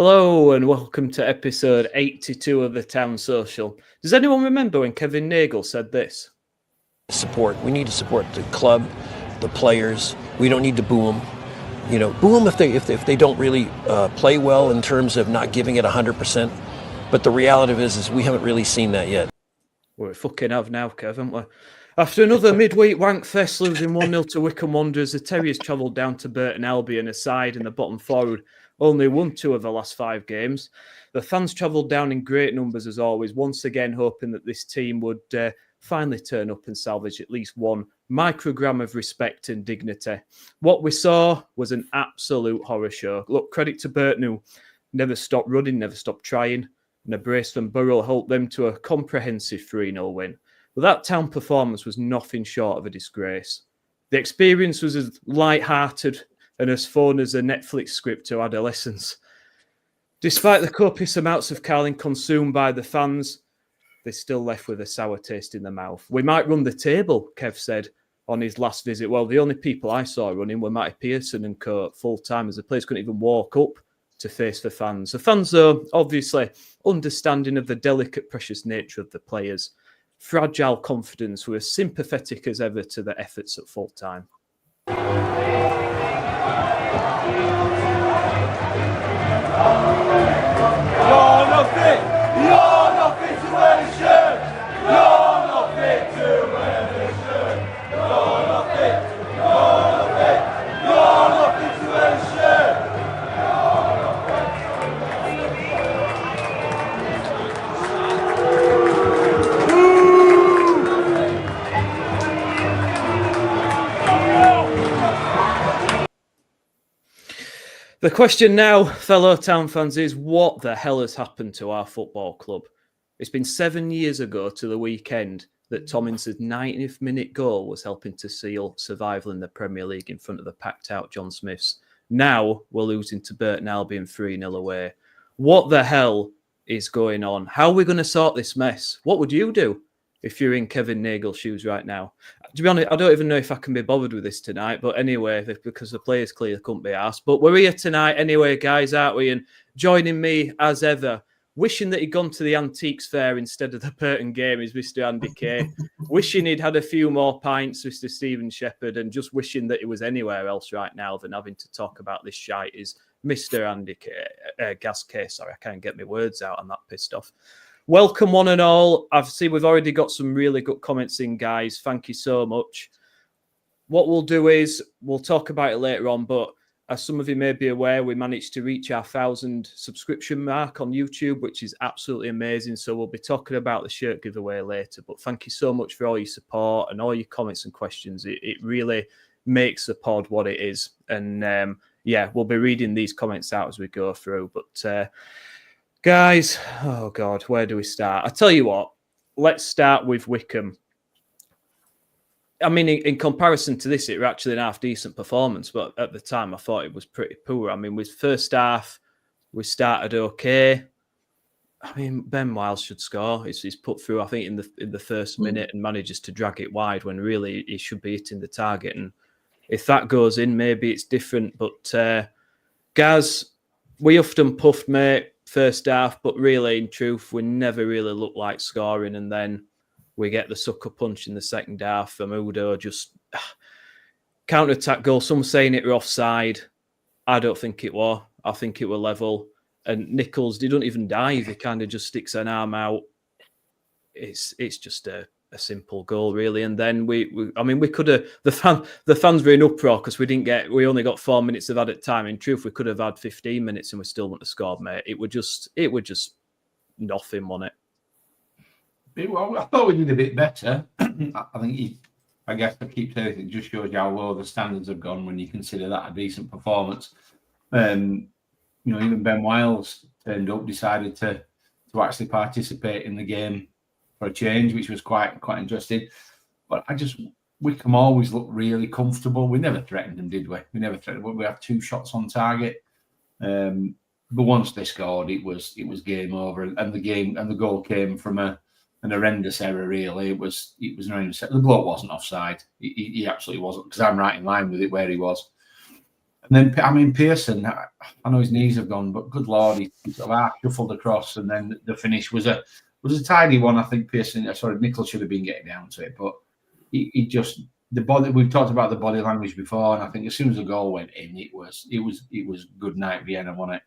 Hello and welcome to episode 82 of the Town Social. Does anyone remember when Kevin Nagle said this? Support. We need to support the club, the players. We don't need to boo them. Boo them if they don't really play well in terms of not giving it 100%. But the reality of it is we haven't really seen that yet. We fucking have now, Kev, haven't we? After another midweek wank fest losing 1-0 to Wycombe Wanderers, the Terriers travelled down to Burton Albion, a side in the bottom forward. Only won 2 of the last 5 games. The fans travelled down in great numbers as always, once again hoping that this team would finally turn up and salvage at least one microgram of respect and dignity. What we saw was an absolute horror show. Look, credit to Burton, who never stopped running, never stopped trying, and a brace from Burrell helped them to a comprehensive 3-0 win. But that Town performance was nothing short of a disgrace. The experience was as light-hearted and as fun as a Netflix script to adolescents. Despite the copious amounts of carling consumed by the fans, they're still left with a sour taste in their mouth. We might run the table, Kev said on his last visit. Well, the only people I saw running were Matty Pearson and co full-time, as the players couldn't even walk up to face the fans. The fans, though, obviously understanding of the delicate, precious nature of the players. Fragile confidence, were as sympathetic as ever to the efforts at full-time. You're not fit to wear the shirt. You're not fit to wear the shirt. You're not fit. You're not fit. You're not fit to wear the shirt. The question now, fellow Town fans, is what the hell has happened to our football club? It's been 7 years ago to the weekend that Tomlinson's 90th minute goal was helping to seal survival in the Premier League in front of the packed-out John Smiths. Now we're losing to Burton Albion 3-0 away. What the hell is going on? How are we going to sort this mess? What would you do if you're in Kevin Nagle's shoes right now? To be honest, I don't even know if I can be bothered with this tonight. But anyway, because the players clearly couldn't be asked. But we're here tonight anyway, guys, aren't we? And joining me, as ever, wishing that he'd gone to the Antiques Fair instead of the Burton game is Mr. Andy Kay. Wishing he'd had a few more pints, Mr. Stephen Shepherd. And just wishing that he was anywhere else right now than having to talk about this shite is Mr. Andy Kay. Gas Kay, sorry, I can't get my words out. I'm that pissed off. Welcome, one and all. I've seen we've already got some really good comments in, guys. Thank you so much. What we'll do is we'll talk about it later on, but as some of you may be aware, we managed to reach our 1,000 subscription mark on YouTube, which is absolutely amazing. So we'll be talking about the shirt giveaway later. But thank you so much for all your support and all your comments and questions. It really makes the pod what it is. And yeah, we'll be reading these comments out as we go through. But guys, oh God, where do we start? I tell you what, let's start with Wycombe. I mean, in comparison to this, it was actually an half-decent performance, but at the time, I thought it was pretty poor. I mean, with first half, we started okay. I mean, Ben Wiles should score. He's put through, I think, in the first minute and manages to drag it wide when really he should be hitting the target. And if that goes in, maybe it's different. But Gaz, we huffed and puffed, mate, first half, but really, in truth, we never really looked like scoring. And then we get the sucker punch in the second half from Udo, just counter-attack goal. Some saying it were offside. I don't think it was. I think it were level. And Nichols, they don't even dive. He kind of just sticks an arm out. It's just a simple goal, really. And then we could have, the fans were in uproar because we only got 4 minutes of added time. In truth, we could have had 15 minutes and we still wouldn't have scored, mate. It would just nothing, wasn't it? Well, I thought we did a bit better. I guess I keep saying it just shows you how low the standards have gone when you consider that a decent performance. Even Ben Wiles turned up, decided to actually participate in the game for a change, which was quite interesting. But Wycombe always looked really comfortable. We never threatened them, did we? We never threatened them. We had 2 shots on target. But once they scored, it was game over, and the goal came from an horrendous error. Really, it was an horrendous. The bloke wasn't offside. He absolutely wasn't, because I'm right in line with it where he was. And then, I mean, Pearson, I know his knees have gone, but good Lord, he sort of half shuffled across, and then the finish was a tidy one. I think Nichols should have been getting down to it, but he just, the body, we've talked about the body language before, and I think as soon as the goal went in, it was good night Vienna, wasn't it?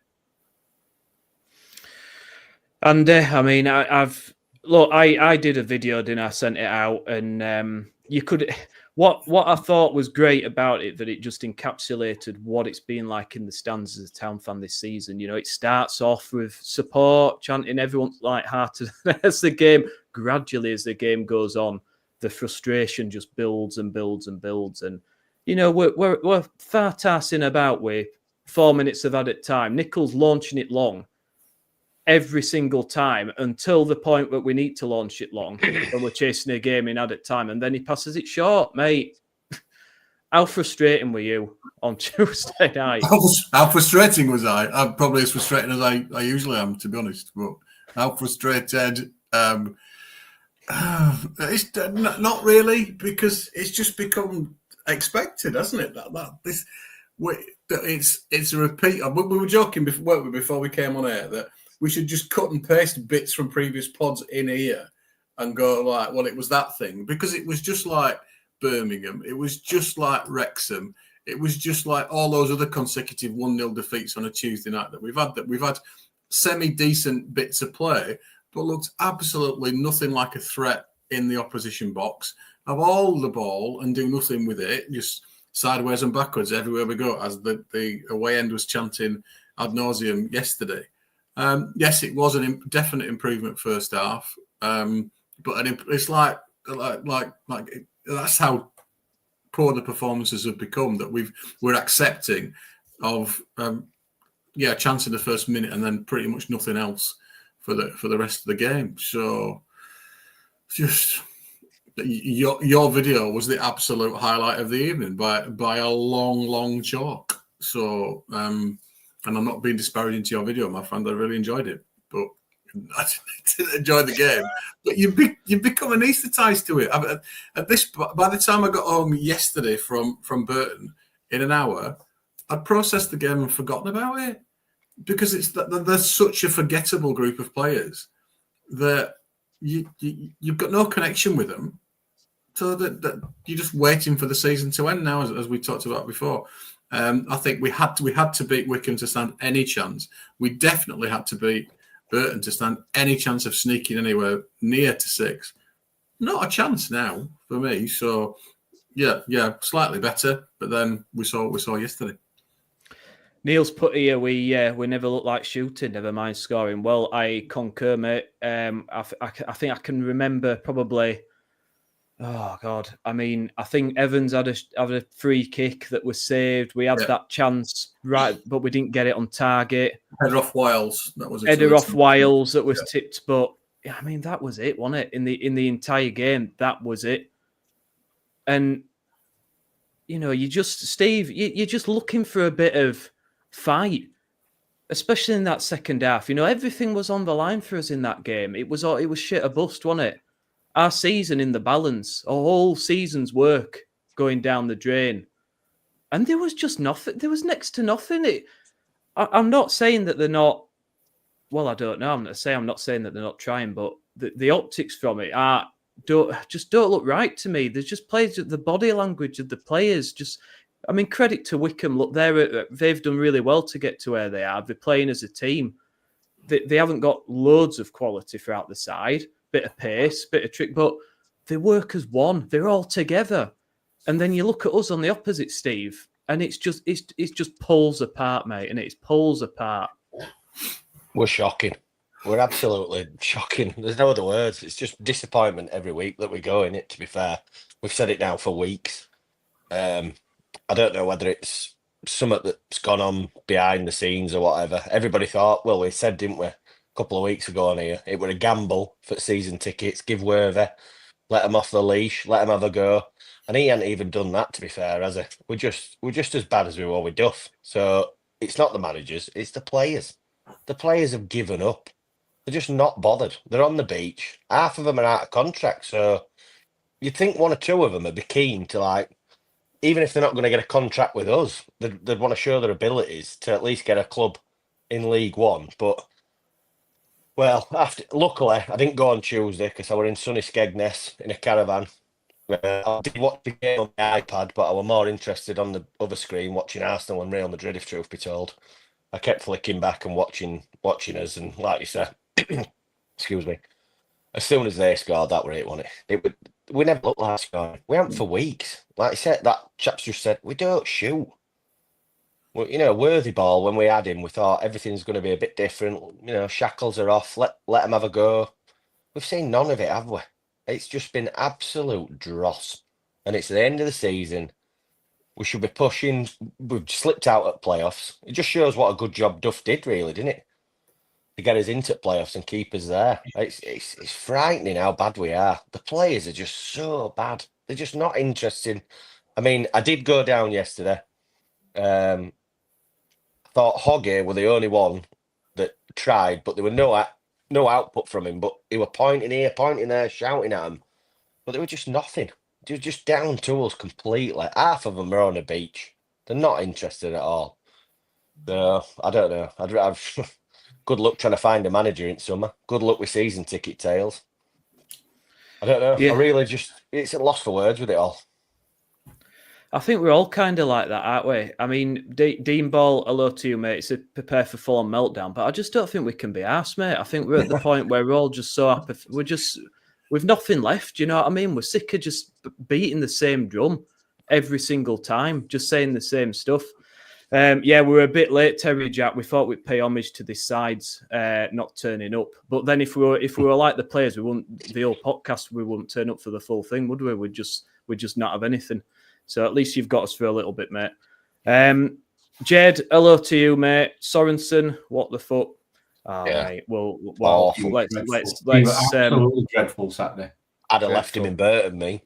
And I mean, I did a video, didn't I? Sent it out, and you could. What I thought was great about it, that it just encapsulated what it's been like in the stands as a Town fan this season. You know, it starts off with support, chanting, everyone's light-hearted. As the game, gradually as the game goes on, the frustration just builds and builds and builds. And, you know, we're far-tassing about with 4 minutes of added time. Nichols launching it long every single time until the point where we need to launch it long when we're chasing a game in added time, and then he passes it short, mate. How frustrating were you on Tuesday night? How frustrating was I? I'm probably as frustrating as I usually am, to be honest. But how frustrated? It's not really, because it's just become expected, hasn't it? It's a repeat. We were joking before we came on air that we should just cut and paste bits from previous pods in here and go like, well, it was that thing, because it was just like Birmingham. It was just like Wrexham. It was just like all those other consecutive 1-0 defeats on a Tuesday night that we've had semi-decent bits of play, but looked absolutely nothing like a threat in the opposition box. Have all the ball and do nothing with it, just sideways and backwards everywhere we go, as the away end was chanting ad nauseum yesterday. Yes, it was a definite improvement first half, but it's like that's how poor the performances have become, that we're accepting of a chance in the first minute and then pretty much nothing else for the rest of the game. So just your video was the absolute highlight of the evening by a long chalk. So and I'm not being disparaging to your video, my friend. I really enjoyed it, but I didn't enjoy the game. But you become anaesthetised to it. By the time I got home yesterday from Burton in an hour, I'd processed the game and forgotten about it, because there's such a forgettable group of players that you've got no connection with them, so that you're just waiting for the season to end now, as we talked about before. I think we had to beat Wycombe to stand any chance. We definitely had to beat Burton to stand any chance of sneaking anywhere near to 6. Not a chance now for me. So yeah, slightly better. But then we saw yesterday. Neil's put here, we never look like shooting, never mind scoring. Well, I concur, mate. I think I can remember probably. Oh God! I mean, I think Evans had a free kick that was saved. We had that chance, right, but we didn't get it on target. Header off Wiles. That was header off Wiles that was tipped, but I mean that was it, wasn't it? In the entire game, that was it. And you know, you're just looking for a bit of fight, especially in that second half. You know, everything was on the line for us in that game. It was shit or bust, wasn't it? Our season in the balance, a whole season's work going down the drain. And there was just nothing. There was next to nothing. I'm not saying that they're not, well, I don't know. I'm not saying that they're not trying, but the optics from it don't look right to me. There's just players, the body language of the players just, I mean, credit to Wycombe. Look, they've done really well to get to where they are. They're playing as a team. They haven't got loads of quality throughout the side. Bit of pace, bit of trick, but they work as one. They're all together. And then you look at us on the opposite, Steve, and it's just pulls apart, mate, and it's pulls apart. We're shocking. We're absolutely shocking. There's no other words. It's just disappointment every week that we go in it, to be fair. We've said it now for weeks. I don't know whether it's something that's gone on behind the scenes or whatever. Everybody thought, well, we said, didn't we, couple of weeks ago on here, it were a gamble for season tickets, give Worthy, let him off the leash, let him have a go, and he hadn't even done that, to be fair, has he? We're just as bad as we were with Duff. So it's not the managers, it's the players. The players have given up. They're just not bothered. They're on the beach. Half of them are out of contract, so you'd think one or two of them would be keen to even if they're not going to get a contract with us, they'd want to show their abilities to at least get a club in League One. But, well, luckily, I didn't go on Tuesday because I were in sunny Skegness in a caravan. I did watch the game on the iPad, but I was more interested on the other screen watching Arsenal and Real Madrid, if truth be told. I kept flicking back and watching us, and like you said, excuse me, as soon as they scored, that were it, wasn't it? We never looked like scoring. We haven't for weeks. Like I said, that chap's just said, we don't shoot. Well, Worthy ball, when we had him, we thought everything's going to be a bit different. Shackles are off. Let them have a go. We've seen none of it, have we? It's just been absolute dross. And it's the end of the season. We should be pushing. We've slipped out at playoffs. It just shows what a good job Duff did, really, didn't it? To get us into playoffs and keep us there. It's frightening how bad we are. The players are just so bad. They're just not interesting. I mean, I did go down yesterday. I thought Hoggy were the only one that tried, but there were no output from him. But he were pointing here, pointing there, shouting at him. But they were just nothing. They were just down tools completely. Half of them are on the beach. They're not interested at all. So, I don't know. I've good luck trying to find a manager in summer. Good luck with season ticket tails. I don't know. Yeah. I really it's a loss for words with it all. I think we're all kind of like that, aren't we? I mean, Dean Ball, hello to you, mate. It's a prepare for full-on meltdown, but I just don't think we can be arsed, mate. I think we're at the point where we're all just so happy. We've nothing left. You know what I mean? We're sick of just beating the same drum every single time, just saying the same stuff. We're a bit late, Terry Jack. We thought we'd pay homage to this side's not turning up. But then if we were like the players, the whole podcast, we wouldn't turn up for the full thing, would we? We'd just not have anything. So at least you've got us for a little bit, mate. Jed, hello to you, mate. Sorensen, what the fuck? Oh, yeah. Mate. Well, let's absolutely dreadful Saturday. I'd have left him in Burton, me.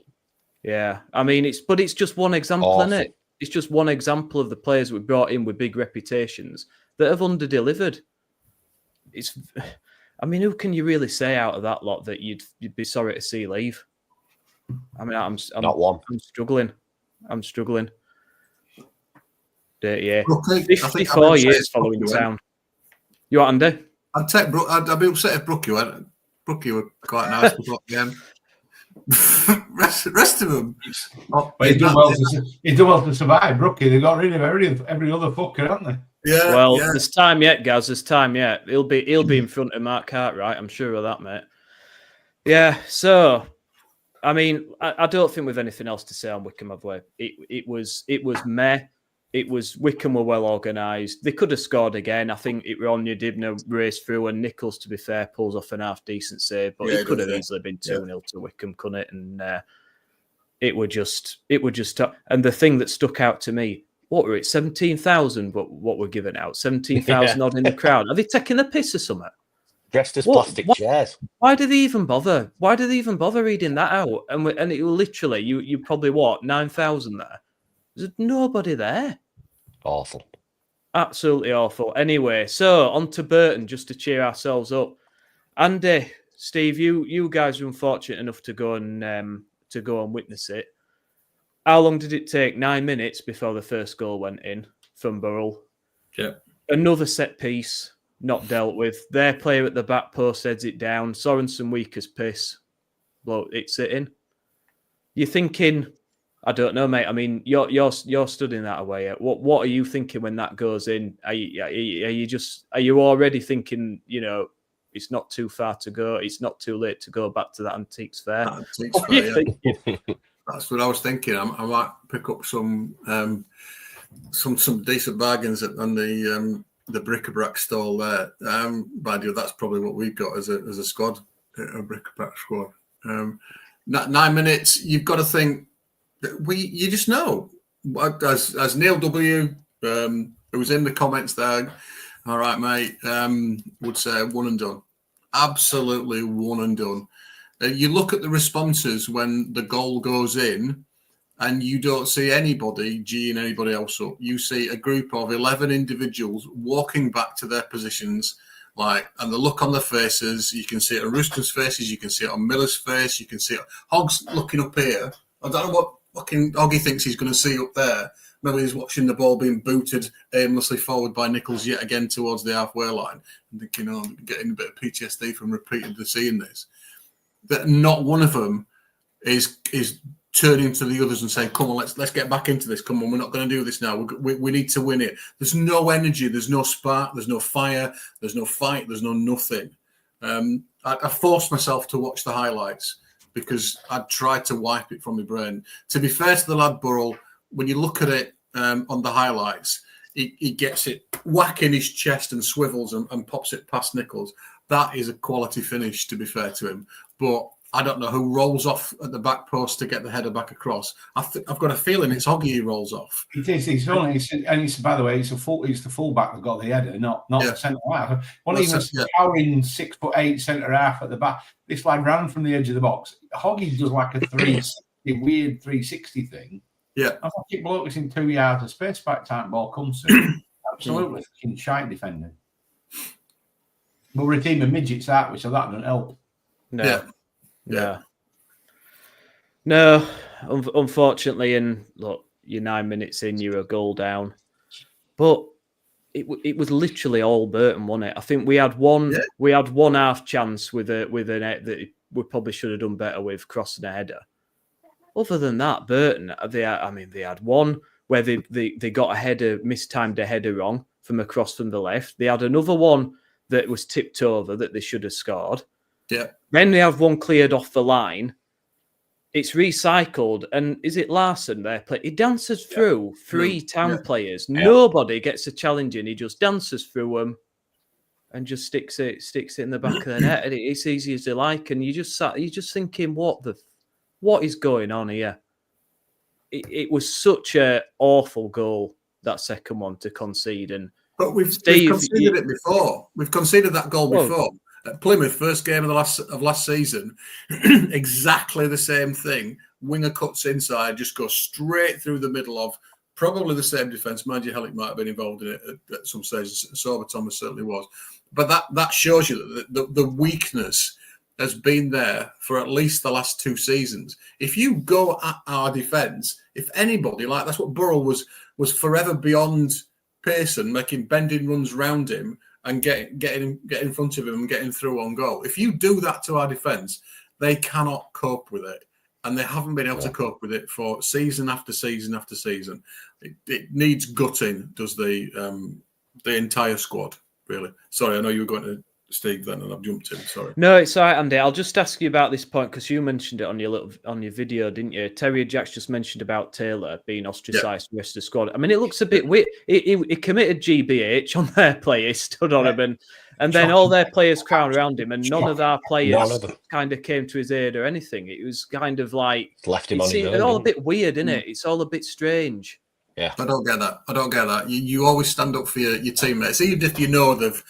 Yeah, I mean, it's just one example, isn't it? It's just one example of the players we brought in with big reputations that have underdelivered. Who can you really say out of that lot that you'd be sorry to see leave? I mean, I'm not one. I'm struggling. Yeah, Brookie, 54 years following town. You what, Andy? I'd be upset if Brookie went. Brookie were quite nice before the game. rest of them. He's done well to survive, Brookie. They got rid of every other fucker, haven't they? Yeah. Well, there's time yet, Gaz. There's time yet. He'll be in front of Mark Cartwright. I'm sure of that, mate. Yeah. So, I mean, I don't think we've anything else to say on Wycombe, have we? It was meh. It was Wycombe were well organised. They could have scored again. I think Ronja Dibner raced through, and Nichols, to be fair, pulls off an half decent save. But it could have easily been 2-0 to Wycombe, couldn't it? And it would just. And the thing that stuck out to me, what were it? 17,000. What we're giving out? 17,000 odd in the crowd. Are they taking the piss or something? Dressed as plastic chairs. Why do they even bother? Why do they even bother reading that out? And it will literally, you probably 9,000 there. There's nobody there. Awful. Absolutely awful. Anyway, so on to Burton, just to cheer ourselves up. Andy, Steve, you guys were unfortunate enough to go and witness it. How long did it take? 9 minutes before the first goal went in from Burrell. Yeah. Another set piece, not dealt with. Their player at the back post heads it down. Sorensen weak as piss. Well, it's in. You're thinking, I don't know, mate. I mean, you're studying that away. What are you thinking when that goes in? Are you already thinking, it's not too far to go. It's not too late to go back to that Antiques Fair. That's what I was thinking. I might pick up some decent bargains on the bric-a-brac stall there. By the way, that's probably what we've got as a squad, a bric-a-brac squad. 9 minutes. You've got to think. You just know, as Neil W, who was in the comments there, all right, mate, would say one and done. Absolutely one and done. You look at the responses when the goal goes in and you don't see anybody geeing anybody else up. You see a group of 11 individuals walking back to their positions, and the look on their faces, you can see it on Rooston's faces, you can see it on Miller's face, you can see it. Hogg's looking up here. I don't know fucking Hoggy thinks he's going to see up there. Maybe he's watching the ball being booted aimlessly forward by Nichols yet again towards the halfway line and thinking, oh, I'm getting a bit of PTSD from repeatedly seeing this. That not one of them is turning to the others and saying, come on, let's get back into this. Come on, we're not going to do this now. We need to win it. There's no energy. There's no spark. There's no fire. There's no fight. There's no nothing. I forced myself to watch the highlights because I'd tried to wipe it from my brain. To be fair to the lad Burrell, when you look at it on the highlights, he gets it whack in his chest and swivels and pops it past Nichols. That is a quality finish, to be fair to him. But I don't know who rolls off at the back post to get the header back across. I've got a feeling it's Hoggy who rolls off. It is. It's by the way, it's the fullback that got the header, not the centre half. Well, he was towering 6'8" centre half at the back. This lad ran from the edge of the box. Hoggy does like a 360, weird 360 thing. Yeah, I thought it bloke was in 2 yards of space back time ball comes to. Absolutely fucking shite defending. But we're a team of midgets, aren't we? So that doesn't help. No. No, unfortunately, and look, you're 9 minutes in, you're a goal down. But it was literally all Burton, wasn't it? I think we had one half chance with an net that we probably should have done better with crossing a header. Other than that, Burton, they had one where they got a header, mistimed a header wrong from across from the left. They had another one that was tipped over that they should have scored. Yeah. Then they have one cleared off the line. It's recycled, and is it Larson there? He dances through three town players. Yeah. Nobody gets a challenge in. He just dances through them and just sticks it in the back of the net. And it's easy as they like. And you're just thinking, what is going on here? It was such an awful goal, that second one, to concede. But we've conceded it before. We've conceded that goal before. At Plymouth, first game of last season, exactly the same thing. Winger cuts inside, just goes straight through the middle of probably the same defence. Mind you, Hellick might have been involved in it at some stage. Sorba Thomas certainly was. But that shows you that the weakness has been there for at least the last 2 seasons. If you go at our defence, if anybody, like that's what Burrell was forever beyond Pearson, making bending runs round him and getting in front of him and getting through on goal. If you do that to our defence, they cannot cope with it. And they haven't been able to cope with it for season after season after season. It needs gutting, does the entire squad, really. Sorry, I know you were going to Steve then, and I've jumped in. Sorry. No, it's all right, Andy. I'll just ask you about this point because you mentioned it on your video, didn't you? Terry Jacks just mentioned about Taylor being ostracised from the rest of the squad. I mean, it looks a bit weird. He committed GBH on their player, stood on him, and then all their players crowd around him, and none of our players kind of came to his aid or anything. It was kind of like left him on his own. It's all a bit weird, isn't it? It's all a bit strange. Yeah, I don't get that. You always stand up for your teammates, even if you know they've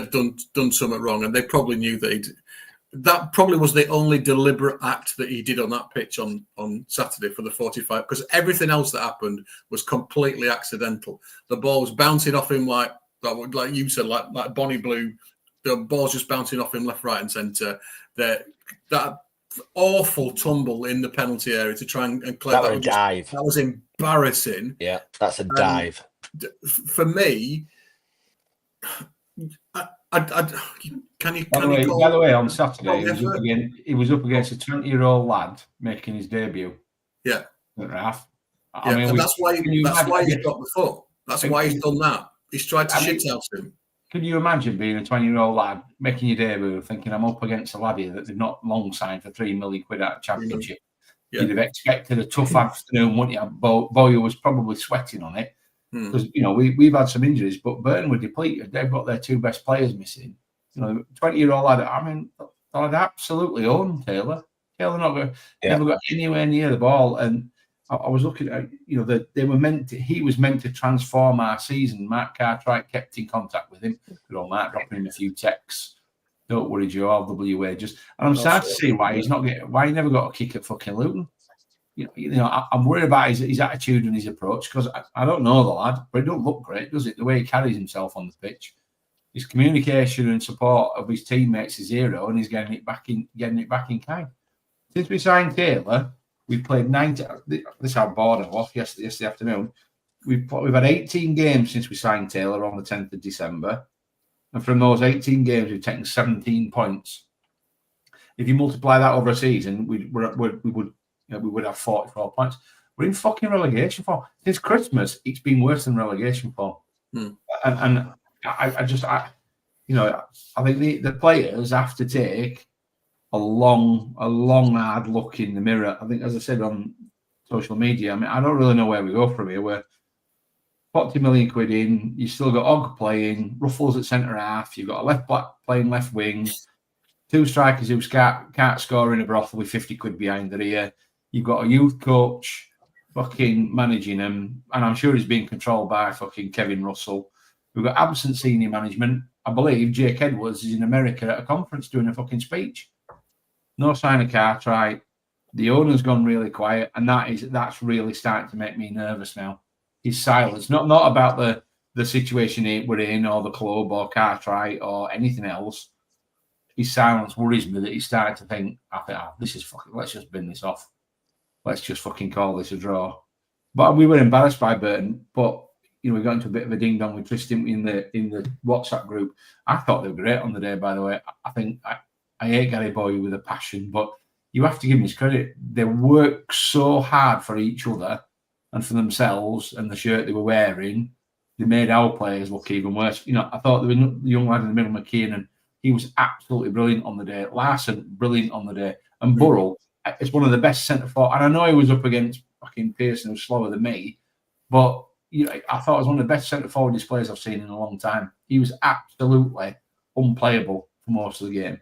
done something wrong, and they probably knew that probably was the only deliberate act that he did on that pitch on Saturday for the 45, because everything else that happened was completely accidental. The ball was bouncing off him like you said, like Bonnie Blue. The ball's just bouncing off him left, right, and centre. That awful tumble in the penalty area to try and clear that. Dive. That was embarrassing. Yeah, that's a dive. For me, can you? By the way, on Saturday, he was up against a 20-year-old lad making his debut. Yeah, at half. And that's why he's got the foot. That's why he's done that. He's tried to shit out him. Can you imagine being a 20-year-old lad making your debut, thinking I'm up against a laddie that they've not long signed for £3 million out of Championship? Yeah. You'd have expected a tough afternoon, wouldn't you? Boyer was probably sweating on it. Because we've had some injuries, but Burton were depleted. They've got their 2 best players missing. 20-year-old lad. I mean, I'd absolutely own Taylor. Taylor never got anywhere near the ball. And I was looking at, he was meant to transform our season. Mark Cartwright kept in contact with him. Good old Mark dropping him a few texts. Don't worry, Joe. I'll WA just. And I'm sad to see why he never got a kick at fucking Luton. I'm worried about his attitude and his approach because I don't know the lad, but it don't look great, does it? The way he carries himself on the pitch, his communication and support of his teammates is zero, and he's getting it back in kind. Since we signed Taylor, We played 90. This is how bored I was yesterday afternoon. We've had 18 games since we signed Taylor on the 10th of December. And from those 18 games, we've taken 17 points. If you multiply that over a season, we would have 44 points. We're in fucking relegation form. Since Christmas, it's been worse than relegation form. And I think the players have to take a long, hard look in the mirror. I think, as I said on social media, I mean, I don't really know where we go from here. We're 40 million quid in. You still got Og playing, Ruffles at centre half. You've got a left back playing left wing, 2 strikers who can't score in a brothel with 50 quid behind their ear. You've got a youth coach fucking managing them, and I'm sure he's being controlled by fucking Kevin Russell. We've got absent senior management. I believe Jake Edwards is in America at a conference doing a fucking speech. No sign of Cartwright. The owner's gone really quiet, and that's really starting to make me nervous now. His silence, not about the situation we're in, or the club, or Cartwright, or anything else. His silence worries me that he's starting to think, this is fucking, let's just bin this off. Let's just fucking call this a draw. But we were embarrassed by Burton, but we got into a bit of a ding dong with Tristan in the WhatsApp group. I thought they were great on the day, by the way. I think I hate Gary Bowie with a passion, but you have to give him his credit. They work so hard for each other and for themselves, and the shirt they were wearing, they made our players look even worse. I thought there was a young lad in the middle, McKeon, he was absolutely brilliant on the day. Larson, brilliant on the day. And Burrell is one of the best centre forward. And I know he was up against fucking Pearson, who was slower than me, but I thought it was one of the best centre forward displays I've seen in a long time. He was absolutely unplayable for most of the game.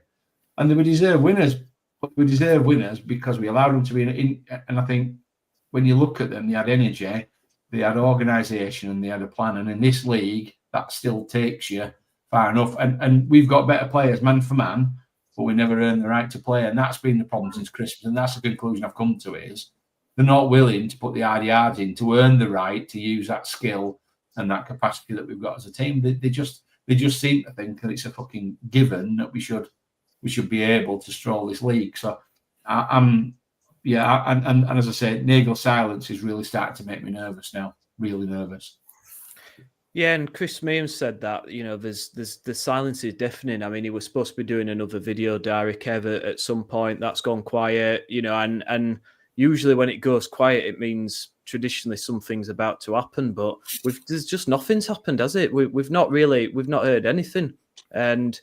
And they were deserved winners. But we deserve winners because we allowed them to be in. And I think when you look at them, they had energy, they had organisation, and they had a plan. And in this league, that still takes you far enough. And we've got better players, man for man, but we never earned the right to play. And that's been the problem since Christmas. And that's the conclusion I've come to, is they're not willing to put the hard yards in to earn the right to use that skill and that capacity that we've got as a team. They just seem to think that it's a fucking given that we should be able to stroll this league. So and as I said, Nagel's silence is really starting to make me nervous now. Really nervous. Yeah, and Chris Meehan said that, there's the silence is deafening. I mean, he was supposed to be doing another video diary, Kev, at some point. That's gone quiet, and usually when it goes quiet, it means traditionally something's about to happen, but there's just nothing's happened, has it? We've not heard anything. And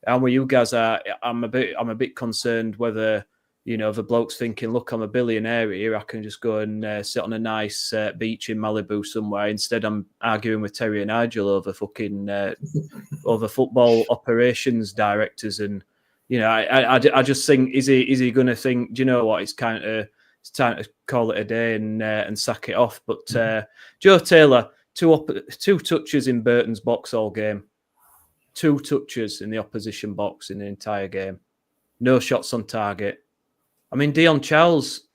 where you guys are, I'm a bit concerned whether, the bloke's thinking, look, I'm a billionaire here, I can just go and sit on a nice beach in Malibu somewhere. Instead, I'm arguing with Terry and Nigel over fucking over football operations directors. And I just think, is he going to think, do you know what, it's time to call it a day and sack it off. But Joe Taylor, two touches in Burton's box all game. 2 touches in the opposition box in the entire game. No shots on target. I mean, Dion Charles,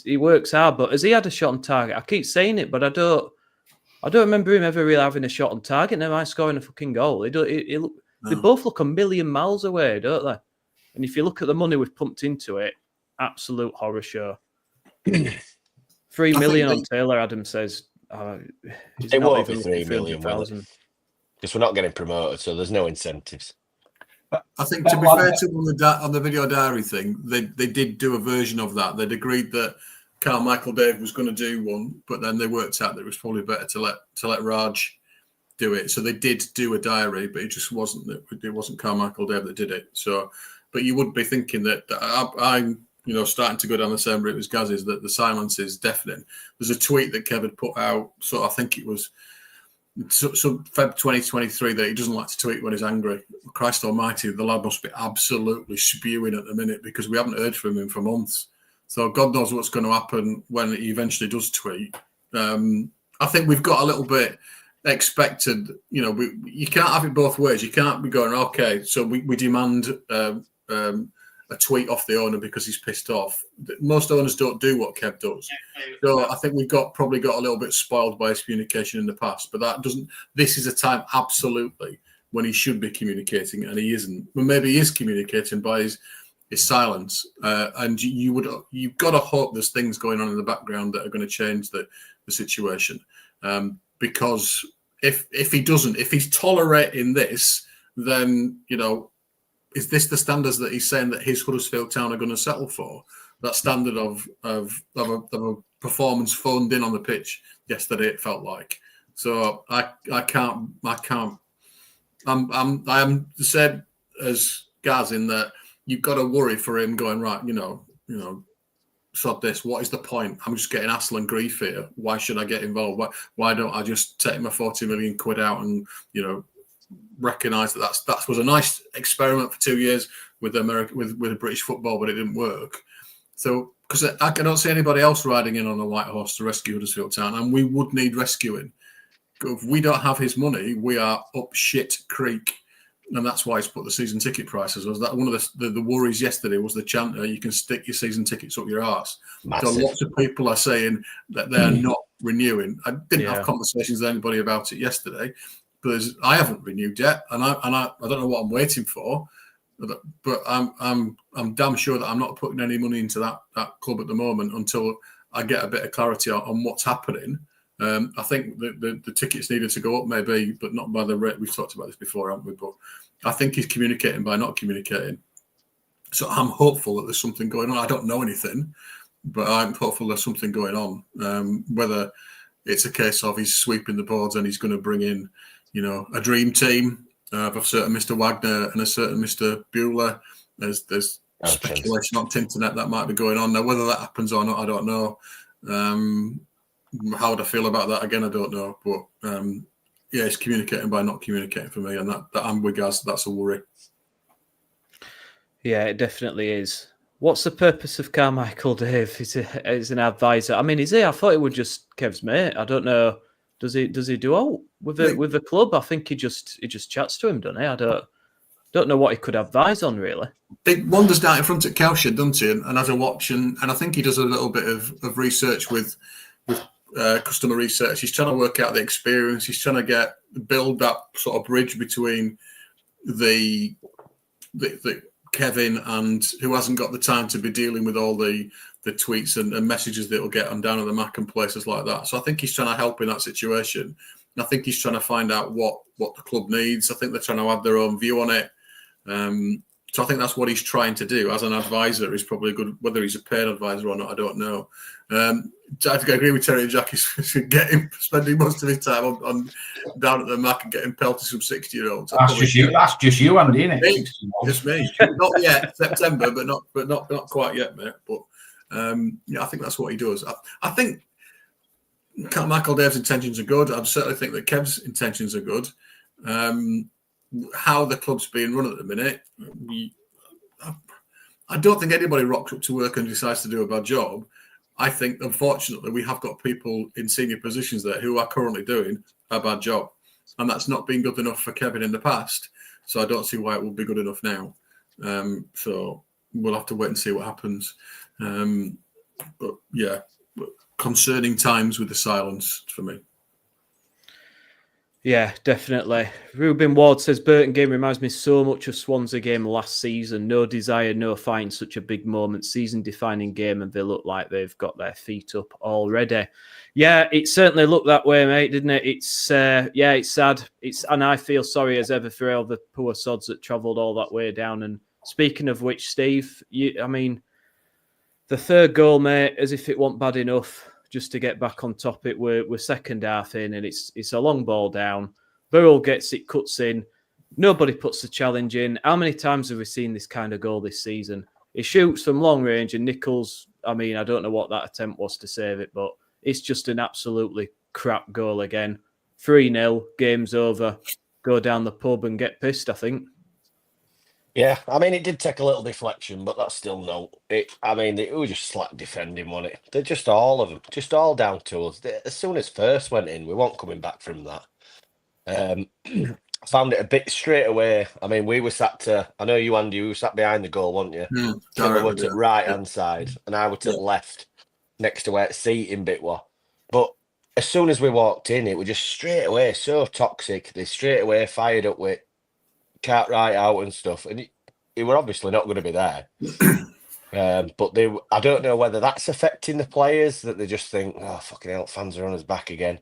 he works hard, but has he had a shot on target? I keep saying it, but I don't remember him ever really having a shot on target. Never mind scoring a fucking goal. They both look a million miles away, don't they? And if you look at the money we've pumped into it, absolute horror show. 3 million on Taylor, Adam says. It won't be 3 million, because we're not getting promoted, so there's no incentives. I think, to be fair to them on the video diary thing, they did do a version of that. They'd agreed that Carmichael Dave was going to do one, but then they worked out that it was probably better to let Raj do it. So they did do a diary, but it just wasn't Carmichael Dave that did it. So, but you would be thinking that I'm starting to go down the same route as Gaz, is that the silence is deafening. There's a tweet that Kev had put out, so I think it was so Feb 2023, that he doesn't like to tweet when he's angry. Christ almighty, the lad must be absolutely spewing at the minute, because we haven't heard from him for months. So God knows what's going to happen when he eventually does tweet. I think we've got a little bit expected. You can't have it both ways. You can't be going, okay, so we demand a tweet off the owner because he's pissed off. Most owners don't do what Kev does. So I think we've probably got a little bit spoiled by his communication in the past, but this is a time absolutely when he should be communicating, and he isn't. Well, maybe he is communicating by his is silence, and you've got to hope there's things going on in the background that are going to change the situation, because if he doesn't, if he's tolerating this, then is this the standards that he's saying that his Huddersfield Town are going to settle for? That standard of a performance phoned in on the pitch yesterday, it felt like. So I am the same as Gaz in that you've got to worry for him going, right, sod this. What is the point? I'm just getting hassle and grief here. Why should I get involved? Why don't I just take my 40 million quid out and, recognise that was a nice experiment for 2 years with with British football, but it didn't work. So, because I don't see anybody else riding in on a white horse to rescue Huddersfield Town, and we would need rescuing. If we don't have his money, we are up shit creek, and that's why he's put the season ticket prices. Was that one of the worries yesterday? Was the chant you can stick your season tickets up your arse? Massive. So lots of people are saying that they're not renewing. I didn't have conversations with anybody about it yesterday because I haven't renewed yet, and I don't know what I'm waiting for. But I'm damn sure that I'm not putting any money into that club at the moment until I get a bit of clarity on what's happening. I think the tickets needed to go up maybe, but not by the rate. We've talked about this before, haven't we? But I think he's communicating by not communicating. So I'm hopeful that there's something going on. I don't know anything, but I'm hopeful there's something going on. Whether it's a case of he's sweeping the boards and he's going to bring in, a dream team of a certain Mr. Wagner and a certain Mr. Bueller. There's speculation on Tinternet that might be going on. Now, whether that happens or not, I don't know. How would I feel about that? Again, I don't know. But it's communicating by not communicating for me. And that I'm with Gaz, that's a worry. Yeah, it definitely is. What's the purpose of Carmichael Dave? He's an advisor. I mean, is he? I thought he was just Kev's mate. I don't know. Does he do out with the club? I think he just chats to him, doesn't he? I don't know what he could advise on, really. He wanders down in front at Cowshed, doesn't he? And has a watch, and I think he does a little bit of research with customer research. He's trying to work out the experience. He's trying to build that sort of bridge between the Kevin and who hasn't got the time to be dealing with all the tweets and messages that he'll get on down at the Mac and places like that. So I think he's trying to help in that situation. And I think he's trying to find out what the club needs. I think they're trying to have their own view on it. So I think that's what he's trying to do. As an advisor, he's probably good. Whether he's a paid advisor or not, I don't know. I agree with Terry and Jack. He's spending most of his time on down at the Mac and getting pelted from 60-year-olds. That's just you, Andy, isn't it? Just me. Not yet. September, but not quite yet, mate. But I think that's what he does. I think Michael Dave's intentions are good. I certainly think that Kev's intentions are good. How the club's being run at the minute, I don't think anybody rocks up to work and decides to do a bad job. I think, unfortunately, we have got people in senior positions there who are currently doing a bad job. And that's not been good enough for Kevin in the past. So I don't see why it will be good enough now. So we'll have to wait and see what happens. But concerning times with the silence for me. Yeah, definitely. Ruben Ward says, Burton game reminds me so much of Swansea game last season. No desire, no fight in such a big moment. Season-defining game, and they look like they've got their feet up already. Yeah, it certainly looked that way, mate, didn't it? It's sad. And I feel sorry as ever for all the poor sods that travelled all that way down. And speaking of which, Steve, the third goal, mate, as if it wasn't bad enough. Just to get back on top, we're second half in, and it's a long ball down. Burrell gets it, cuts in. Nobody puts the challenge in. How many times have we seen this kind of goal this season? He shoots from long range, and Nichols, I don't know what that attempt was to save it, but it's just an absolutely crap goal again. 3-0, game's over. Go down the pub and get pissed, I think. Yeah, it did take a little deflection, but that's still no. It was just slack defending, wasn't it? They're just all of them, just all down to us. As soon as first went in, we weren't coming back from that. I found it a bit straight away. We were sat to, I know you, Andy, you were sat behind the goal, weren't you? So we were to the right-hand side, and I were to the left, next to where the seating bit was. But as soon as we walked in, it was just straight away so toxic. They straight away fired up with Cartwright out and stuff. And he were obviously not going to be there. But I don't know whether that's affecting the players, that they just think, oh, fucking hell, fans are on us back again.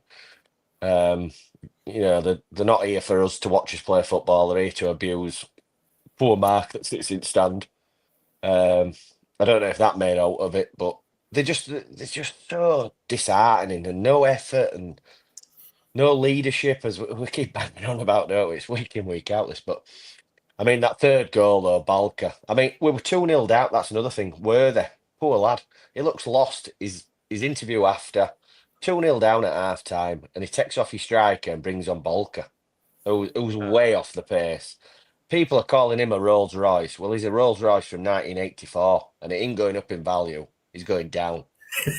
You know, they're not here for us to watch us play football. They're here to abuse poor Mark that sits in stand. I don't know if that made out of it, but they're just so disheartening, and no effort and no leadership, as we keep banging on about, don't we? It's week in, week out, this. But I mean, that third goal though, Balker. I mean, we were 2-0 down. That's another thing. Were they? Poor lad. He looks lost. His interview after 2-0 down at half time, and he takes off his striker and brings on Balker, who's way off the pace. People are calling him a Rolls Royce. Well, he's a Rolls Royce from 1984, and it ain't going up in value. He's going down.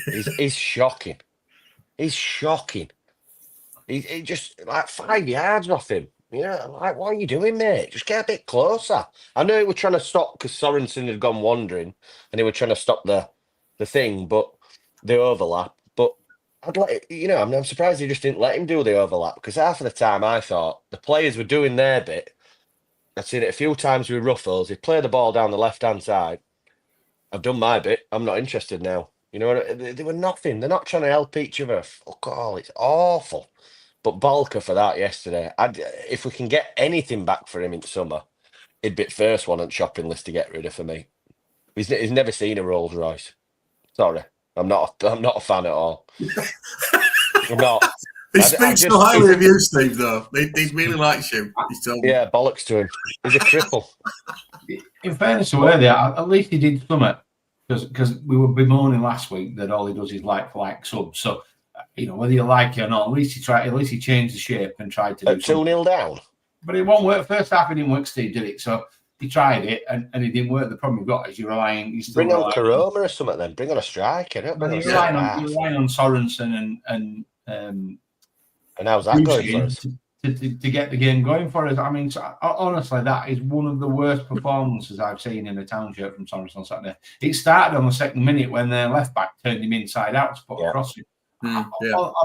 He's shocking. He's shocking. He just like 5 yards off him. You know, like, what are you doing, mate? Just get a bit closer. I know he were trying to stop because Sorensen had gone wandering, and he were trying to stop the thing, but the overlap. But I'd let you know, I'm surprised he just didn't let him do the overlap, because half of the time I thought the players were doing their bit. I've seen it a few times with Ruffles. He played the ball down the left-hand side. I've done my bit. I'm not interested now. You know, they were nothing. They're not trying to help each other. Fuck all. It's awful. But Balker for that yesterday. If we can get anything back for him in summer, he'd be first one on the shopping list to get rid of for me. He's never seen a Rolls Royce. Sorry, I'm not a fan at all. I'm not. He speaks so highly of you, Steve, though. He really likes you. He's told me. Yeah, bollocks to him. He's a cripple. In fairness to Worthy, at least he did something, because we were bemoaning last week that all he does is like subs. So, you know, whether you like it or not, at least he changed the shape and tried to do 2-0 down. But it won't work. First half, it didn't work. Steve did it, so he tried it and it didn't work. The problem you've got is you're bring on Karoma or something. Then bring on a striker. You're relying on Sorensen and how's that going for us? To get the game going for us. I mean, honestly, that is one of the worst performances I've seen in a Town shirt from Sorensen on Saturday. It started on the second minute when their left back turned him inside out to put across him. I've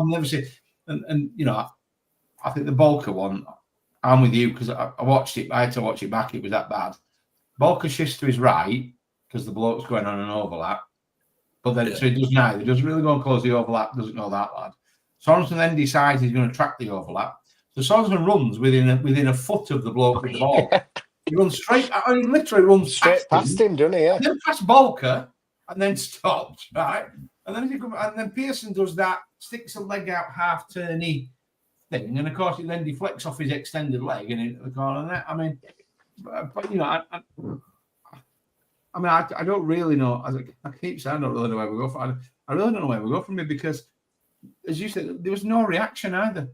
never seen, and you know, I think the Balker one, I'm with you, because I watched it. I had to watch it back. It was that bad. Balker shifts to his right because the bloke's going on an overlap, but then so he does neither. He doesn't really go and close the overlap. Doesn't know that lad. Sorensen then decides he's going to track the overlap. So Sorensen runs within a foot of the bloke with the ball. He runs straight. I mean, literally runs straight past him, doesn't he? Yeah. And then past Balker, and then stops, right? And then Pearson does that, sticks a leg out half turny thing, and of course it then deflects off his extended leg and into the corner. And that, I mean, but you know, I don't really know. I keep saying I don't really know where we go from. I really don't know where we go from it, because, as you said, there was no reaction either.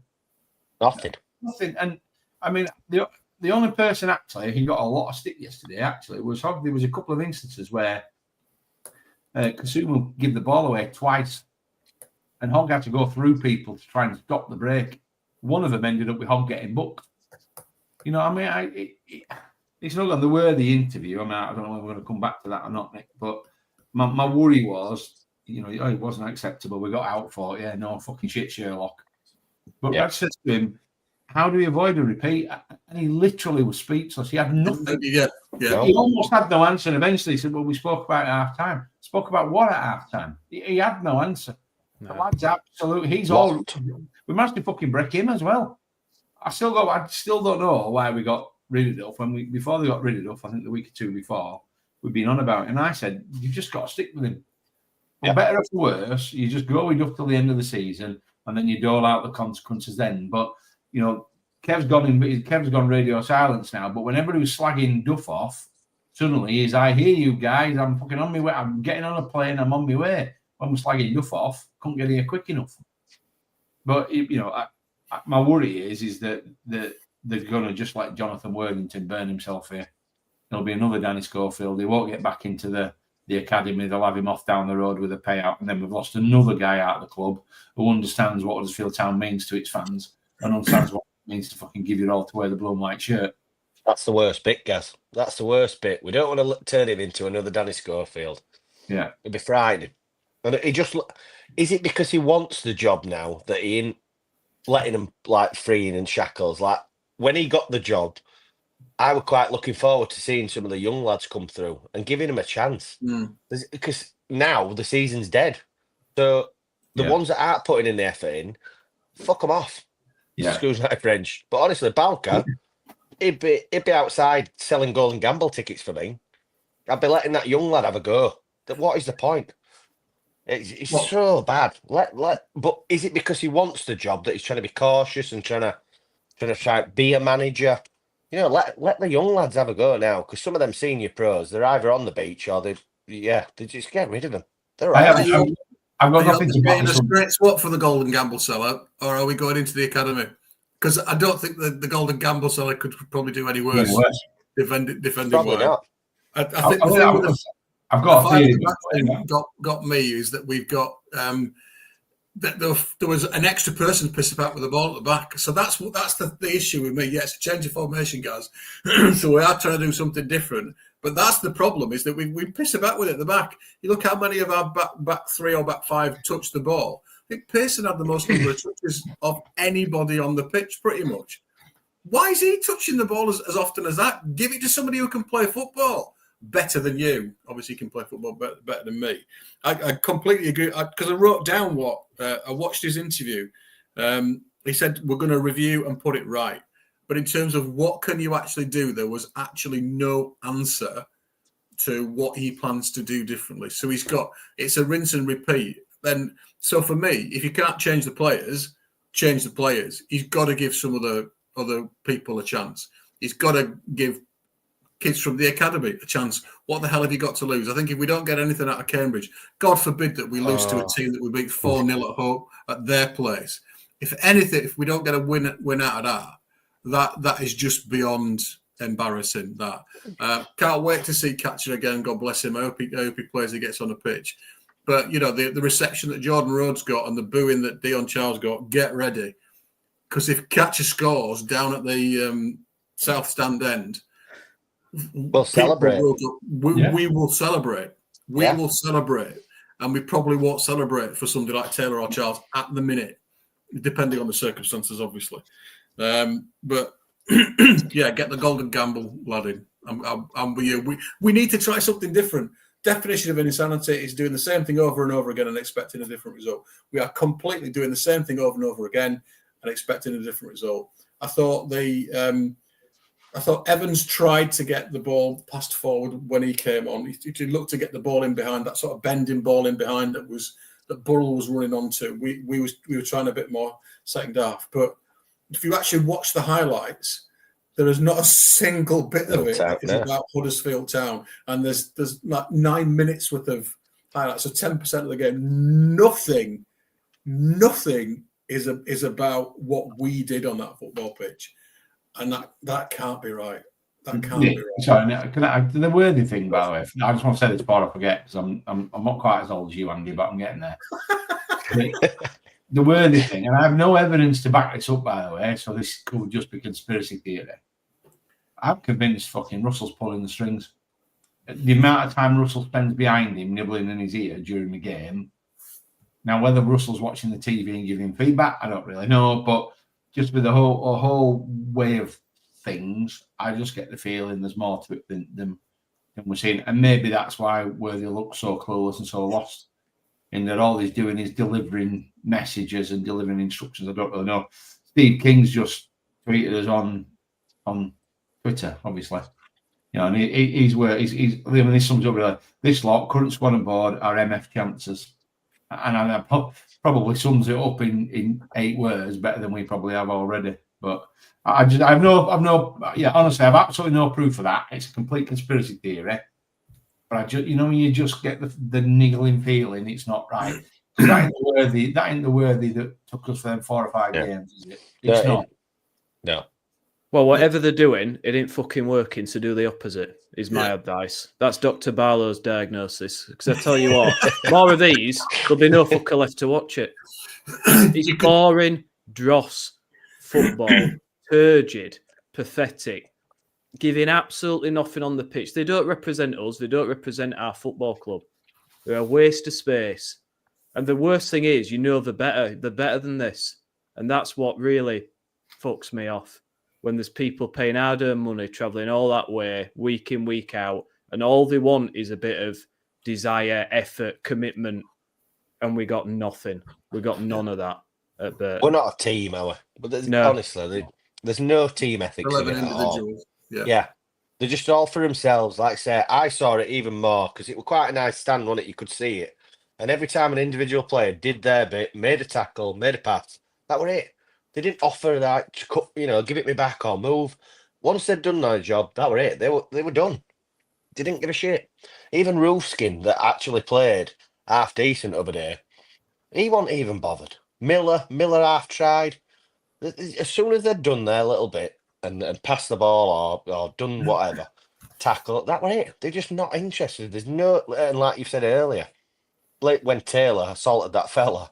Nothing. And I mean, the only person actually who got a lot of stick yesterday actually was Hogg. There was a couple of instances where Kasuma gave the ball away twice, and Hogg had to go through people to try and stop the break. One of them ended up with Hogg getting booked. You know, I mean, it's not on the Worthy interview. I mean, I don't know whether we're going to come back to that or not, Nick, but my worry was, you know, it wasn't acceptable. We got out for it. Yeah, no fucking shit, Sherlock. But I said to him, how do we avoid a repeat? And he literally was speechless. He had nothing. Yeah. He almost had no answer. And eventually he said, well, we spoke about it at half time. Spoke about what at half time? He had no answer. No. The lad's absolutely, he's all, we must be fucking break him as well. I still don't know why we got rid of Duff. Before they got rid of Duff, I think the week or two before, we'd been on about it. And I said, you've just got to stick with him. For better or for worse, you just go with Duff till the end of the season, and then you dole out the consequences then. But, you know, Kev's gone radio silence now, but whenever he was slagging Duff off, suddenly he's, I hear you guys, I'm fucking on my way, I'm getting on a plane, I'm on my way. When we're slagging Duff off, couldn't get here quick enough. But, you know, my worry is that they're going to just let Jonathan Worthington burn himself here. There'll be another Danny Schofield. He won't get back into the academy. They'll have him off down the road with a payout, and then we've lost another guy out of the club who understands what Huddersfield Town means to its fans and understands what it means to fucking give it all to wear the blue and white shirt. That's the worst bit, Gaz. That's the worst bit. We don't want to turn him into another Danny Schofield. Yeah. It'd be frightening. And he just, is it because he wants the job now that he ain't letting him like freeing in shackles? Like when he got the job, I were quite looking forward to seeing some of the young lads come through and giving them a chance. Because now the season's dead. So the ones that aren't putting in the effort in, fuck them off. Yeah. Excuse my French. But honestly, Balka, he'd be outside selling golden gamble tickets for me. I'd be letting that young lad have a go. What is the point? It's so bad. But is it because he wants the job that he's trying to be cautious and trying to be a manager? Let the young lads have a go now, because some of them senior pros, they're either on the beach or they just get rid of them. They're all right. I've got nothing to getting a straight swap for the Golden Gamble seller, or are we going into the academy? Because I don't think the Golden Gamble seller could probably do any worse. Defending Probably wide. not. I think the thing with I've got a theory. Got me is that we've got that there was an extra person pissing about with the ball at the back. So that's the issue with me. Yes, a change of formation, guys. So we are trying to do something different. But that's the problem, is that we piss about with it at the back. You look how many of our back three or back five touched the ball. I think Pearson had the most number of touches of anybody on the pitch, pretty much. Why is he touching the ball as often as that? Give it to somebody who can play football better than you. Obviously, he can play football better than me. I completely agree, because I wrote down what I watched his interview. He said, we're going to review and put it right. But in terms of what can you actually do, there was actually no answer to what he plans to do differently. So it's a rinse and repeat. So for me, if you can't change the players, change the players. He's got to give some of the other people a chance. He's got to give kids from the academy a chance. What the hell have you got to lose? I think if we don't get anything out of Cambridge, God forbid that we lose to a team that we beat 4-0 at home at their place. If anything, if we don't get a win out of that is just beyond embarrassing. Can't wait to see Catcher again. God bless him. I hope he plays and gets on the pitch. But the reception that Jordan Rhodes got and the booing that Dion Charles got, get ready, because if Catcher scores down at the South Stand end, we'll celebrate. We will celebrate. We will celebrate, and we probably won't celebrate for somebody like Taylor or Charles at the minute, depending on the circumstances, obviously. But get the Golden Gamble lad in. I'm with you. We need to try something different. Definition of insanity is doing the same thing over and over again and expecting a different result. We are completely doing the same thing over and over again and expecting a different result. I thought Evans tried to get the ball passed forward when he came on. He looked to get the ball in behind, that sort of bending ball in behind that Burrell was running onto. We were trying a bit more second half, but if you actually watch the highlights, there is not a single bit of it that is about Huddersfield Town. And there's like 9 minutes worth of highlights, so 10% of the game. Nothing is about what we did on that football pitch. And that can't be right. That can't be right. Sorry, the worthy thing, by the way, I just want to say this before I forget, because I'm not quite as old as you, Andy, but I'm getting there. The worthy thing, and I have no evidence to back this up, by the way, so this could just be conspiracy theory. I'm convinced fucking Russell's pulling the strings. The amount of time Russell spends behind him, nibbling in his ear during the game. Now, whether Russell's watching the TV and giving him feedback, I don't really know, but just with the whole way of things, I just get the feeling there's more to it than we're seeing. And maybe that's why Worthy looks so clueless and so lost, in that all he's doing is delivering messages and delivering instructions. I don't really know. Steve King's just tweeted us on Twitter, obviously. And he's this sums up really. This lot, current squad on board, are MF chances. And I probably sums it up in 8 words better than we probably have already. But honestly, I have absolutely no proof of that. It's a complete conspiracy theory. But I just, when you just get the niggling feeling, it's not right. That ain't the worthy that took us for them 4 or 5 games, is it? It's not. No. Well, whatever they're doing, it ain't fucking working, so do the opposite, is my advice. That's Dr. Barlow's diagnosis. Because I tell you what, more of these, there'll be no fucker left to watch it. It's boring, dross, football, turgid, pathetic, giving absolutely nothing on the pitch. They don't represent us. They don't represent our football club. They're a waste of space. And the worst thing is, they're better. They're better than this. And that's what really fucks me off. when there's people paying hard-earned money, travelling all that way, week in, week out, and all they want is a bit of desire, effort, commitment, and we got nothing. We got none of that at Burton. We're not a team, are we? But honestly, there's no team ethics in 11 it at all. individuals. Yeah. They're just all for themselves. Like I say, I saw it even more because it was quite a nice stand, wasn't it? You could see it. And every time an individual player did their bit, made a tackle, made a pass, that was it. They didn't offer that, give it me back or move. Once they'd done their job, that was it. They were done. They didn't give a shit. Even Roofskin, that actually played half decent over there, he wasn't even bothered. Miller half tried. As soon as they'd done their little bit and passed the ball or done whatever, tackle, that was it. They're just not interested. There's no, and like you said earlier, when Taylor assaulted that fella,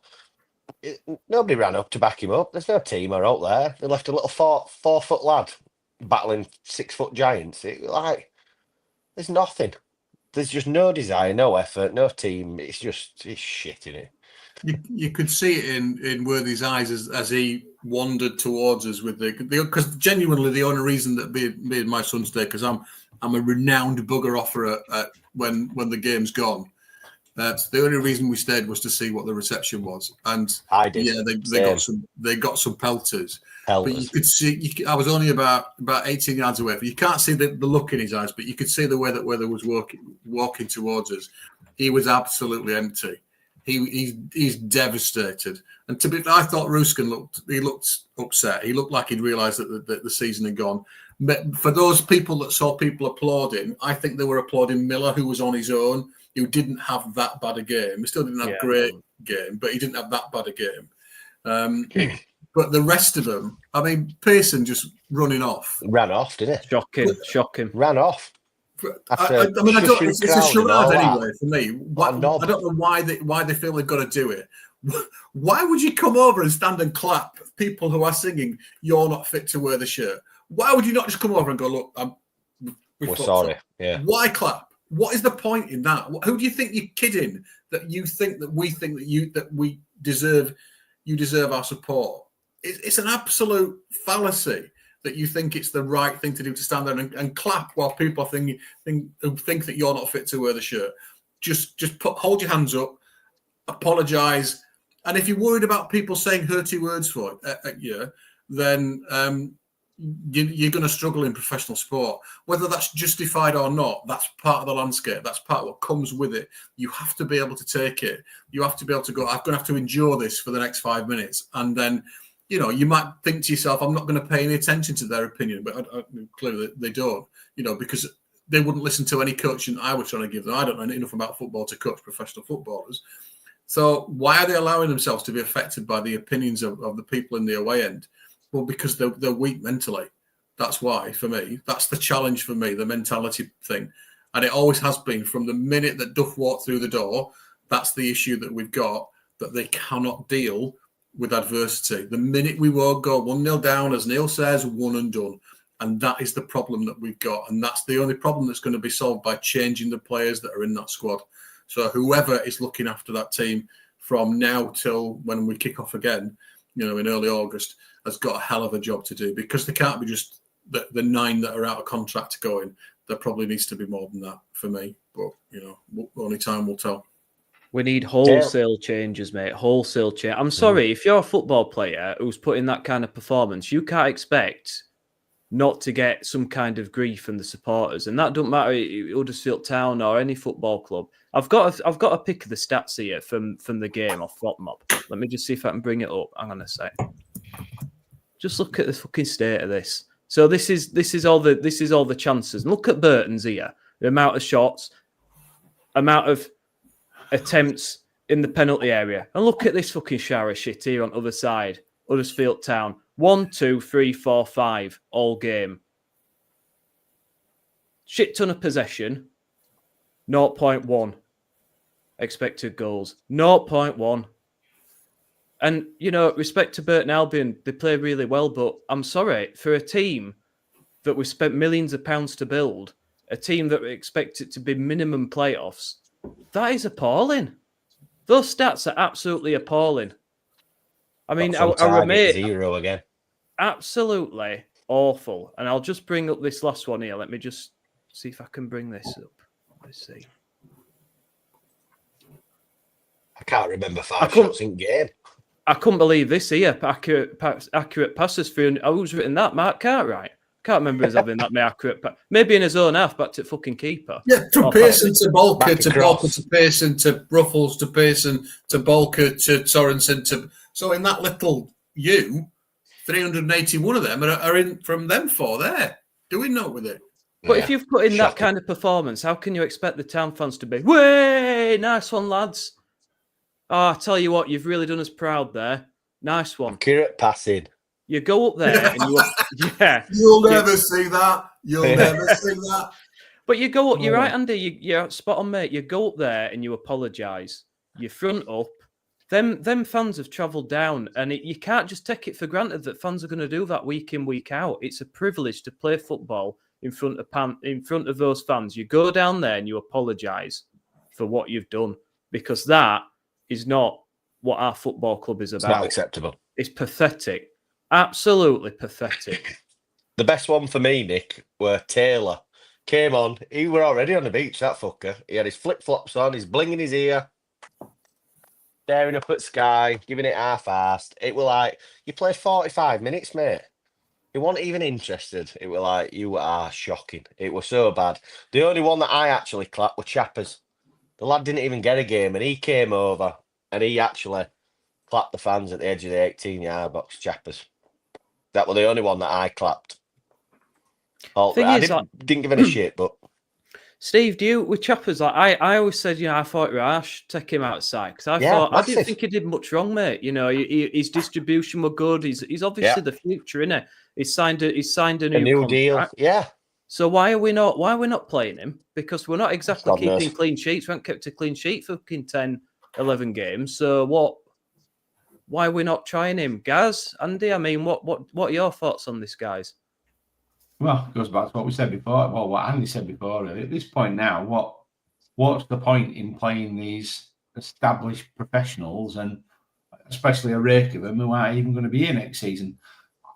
nobody ran up to back him up. There's no teamer out there. They left a little 4-foot lad battling 6-foot giants. There's nothing. There's just no desire, no effort, no team. It's shit in it. You could see it in Worthy's eyes as he wandered towards us with because genuinely the only reason that made my son stay, because I'm a renowned bugger offer when the game's gone. That's the only reason we stayed, was to see what the reception was, and I did. Yeah, they got some pelters. But you could see. I was only about 18 yards away. You can't see the look in his eyes, but you could see the way that Weather was walking towards us. He was absolutely empty. He's devastated. And I thought Ruskin looked upset. He looked like he'd realised that the season had gone. But for those people that saw people applauding, I think they were applauding Miller, who was on his own, who didn't have that bad a game. He still didn't have a great game, but he didn't have that bad a game. But the rest of them, I mean, Pearson just running off. Ran off, didn't it? Shocking. Ran off. I mean, it's a charade anyway for me. I don't know why they feel they've got to do it. Why would you come over and stand and clap people who are singing "You're not fit to wear the shirt"? Why would you not just come over and go, "Look, we're sorry"? Yeah. Why clap? What is the point in that? Who do you think you're kidding? That you think that we think that we deserve? You deserve our support. It's an absolute fallacy that you think it's the right thing to do to stand there and clap while people think that you're not fit to wear the shirt. Just hold your hands up, apologise, and if you're worried about people saying hurty words at you, then you're going to struggle in professional sport. Whether that's justified or not, that's part of the landscape. That's part of what comes with it. You have to be able to take it. You have to be able to go, I'm going to have to endure this for the next 5 minutes, and then. You might think to yourself, I'm not going to pay any attention to their opinion, but clearly they don't, because they wouldn't listen to any coaching I was trying to give them. I don't know enough about football to coach professional footballers. So why are they allowing themselves to be affected by the opinions of the people in the away end? Well, because they're weak mentally. That's why, for me. That's the challenge for me, the mentality thing. And it always has been from the minute that Duff walked through the door. That's the issue that we've got, that they cannot deal with adversity. The minute we won't go 1-0 down, as Neil says, one and done. And that is the problem that we've got. And that's the only problem that's going to be solved by changing the players that are in that squad. So whoever is looking after that team from now till when we kick off again, in early August, has got a hell of a job to do, because they can't be just the 9 that are out of contract going. There probably needs to be more than that for me. But, only time will tell. We need wholesale changes, mate. Wholesale change. I'm sorry, if you're a football player who's put in that kind of performance, you can't expect not to get some kind of grief from the supporters, and that don't matter Huddersfield Town or any football club. I've got a pick of the stats here from the game off FotMob. Let me just see if I can bring it up. Hang on a sec. Just look at the fucking state of this. So this is all the chances. And look at Burton's here. The amount of shots, amount of attempts in the penalty area, and look at this fucking shower of shit here on the other side. Huddersfield Town 1, 2, 3, 4, 5 all game. Shit ton of possession. 0.1 expected goals. 0.1. And respect to Burton Albion, they play really well, but I'm sorry, for a team that we've spent millions of pounds to build, a team that we expect it to be minimum playoffs. That is appalling. Those stats are absolutely appalling. I mean, our mate 0 again. Absolutely awful. And I'll just bring up this last one here. Let me just see if I can bring this up. Let's see. I can't remember 5 shots in game. I couldn't believe this here. Accurate passes through. Who's written that? Mark Cartwright. Can't remember us having that accurate. Maybe in his own half, back to fucking keeper. Yeah, from Pearson to Bolker to across. Bolker to Pearson to Ruffles to Pearson to Bolker to Sorensen to. So in that little 381 of them are in from them 4 there. Doing note with it. But if you've put in that kind of performance, how can you expect the town fans to be, way, nice one, lads? Oh, I tell you what, you've really done us proud there. Nice one. Accurate passing. You go up there and You'll never see that. You'll never see that. But you go up, you're right, Andy. You're spot on, mate. You go up there and you apologise. You front up. Them fans have travelled down, and you can't just take it for granted that fans are going to do that week in, week out. It's a privilege to play football in front of those fans. You go down there and you apologise for what you've done, because that is not what our football club is about. It's not acceptable. It's pathetic. Absolutely pathetic. The best one for me, Nick, were Taylor. Came on. He were already on the beach, that fucker. He had his flip-flops on, his bling in his ear, staring up at sky, giving it half-assed. It were like, you played 45 minutes, mate. He wasn't even interested. It were like, you are shocking. It was so bad. The only one that I actually clapped were Chappers. The lad didn't even get a game, and he came over, and he actually clapped the fans at the edge of the 18-yard box, Chappers. That was the only one that I clapped. I didn't give it a shit, but... Steve, do you, with Chappers, like I always said, I thought it was harsh, take him outside, because I didn't think he did much wrong, mate. His distribution were good. He's obviously the future, isn't it? He's signed a new deal. Yeah. So why are we not playing him? Because we're not exactly keeping clean sheets. We haven't kept a clean sheet for 10, 11 games. So why are we not trying him? Gaz, Andy, I mean, what are your thoughts on this, guys? Well, it goes back to what we said before. Well, what Andy said before, really. At this point now, what's the point in playing these established professionals, and especially a rake of them who aren't even going to be here next season?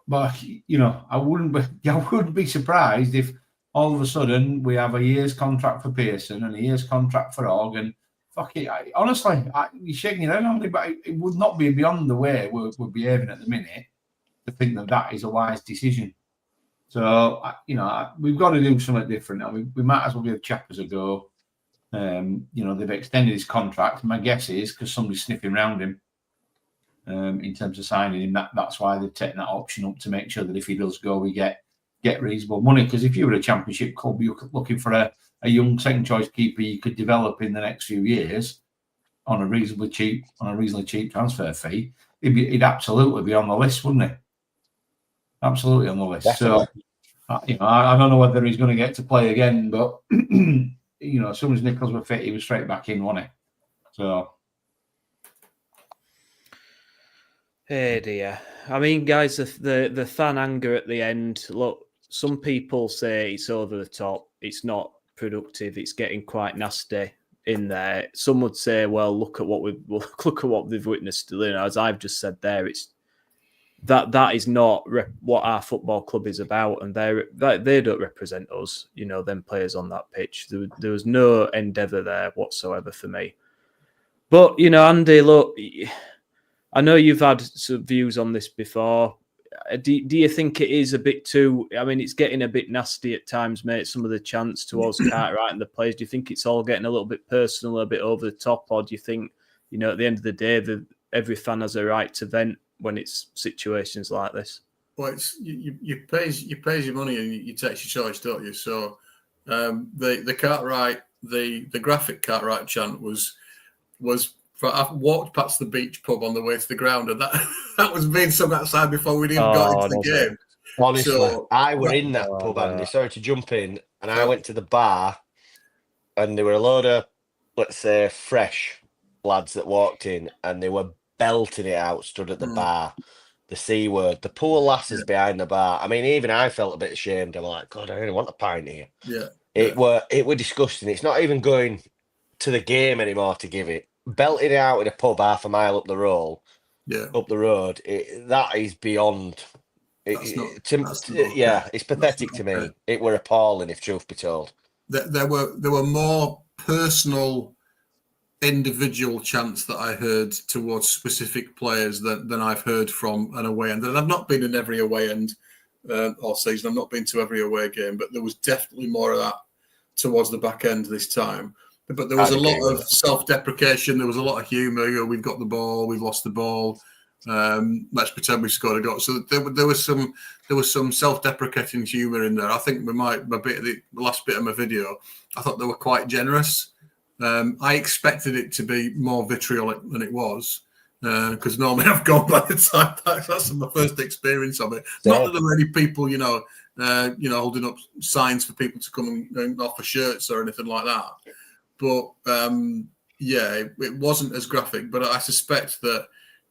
But I wouldn't be surprised if all of a sudden we have a year's contract for Pearson and a year's contract for Ogg, and fuck it. Honestly, you're shaking your head on me, but it would not be beyond the way we're behaving at the minute to think that is a wise decision. So, we've got to do something different now. We might as well give Chappers a go. They've extended his contract. My guess is because somebody's sniffing around him in terms of signing him. That's why they've taken that option up, to make sure that if he does go, we get reasonable money. Because if you were a championship club, you're looking for a young second choice keeper you could develop in the next few years on a reasonably cheap transfer fee, he'd absolutely be on the list, wouldn't he? Absolutely on the list. Definitely. So, I don't know whether he's going to get to play again, but as soon as Nichols were fit, he was straight back in, wasn't he? So, hey dear. I mean, guys, the fan anger at the end. Look, some people say it's over the top. It's not productive. It's getting quite nasty in there. Some would say, well, look at what they've witnessed. As I've just said there, it's that is not what our football club is about, and they don't represent us. Them players on that pitch. There was no endeavour there whatsoever for me. But Andy, look, I know you've had some views on this before. Do you think it is a bit too? I mean, it's getting a bit nasty at times, mate. Some of the chants towards Cartwright and the players. Do you think it's all getting a little bit personal, a bit over the top, or do you think, at the end of the day, every fan has a right to vent when it's situations like this? Well, it's you pays your money and you take your choice, don't you? So the Cartwright, the graphic Cartwright chant was. I walked past the beach pub on the way to the ground, and that was being sung outside before we'd even got into the game. Honestly, I were in that pub, Andy. Sorry to jump in, and I went to the bar, and there were a load of, let's say, fresh lads that walked in, and they were belting it out, stood at the bar, the C word, the poor lasses behind the bar. I mean, even I felt a bit ashamed. I'm like, God, I really want a pint here. Yeah, it were disgusting. It's not even going to the game anymore to give it. Belting it out in a pub half a mile up the road. That is beyond It's pathetic to me. It were appalling, if truth be told. There were more personal, individual chants that I heard towards specific players than I've heard from an away end. And I've not been in every away end all season. I've not been to every away game, but there was definitely more of that towards the back end this time. But there was a lot of self-deprecation. There was a lot of humour. You know, we've got the ball, we've lost the ball. Let's pretend we scored a goal. So there was some self-deprecating humour in there. I think the last bit of my video, I thought they were quite generous. I expected it to be more vitriolic than it was, because normally I've gone by the time that's my first experience of it. Yeah. Not that there were any people, holding up signs for people to come and offer shirts or anything like that. But it wasn't as graphic. But I suspect that,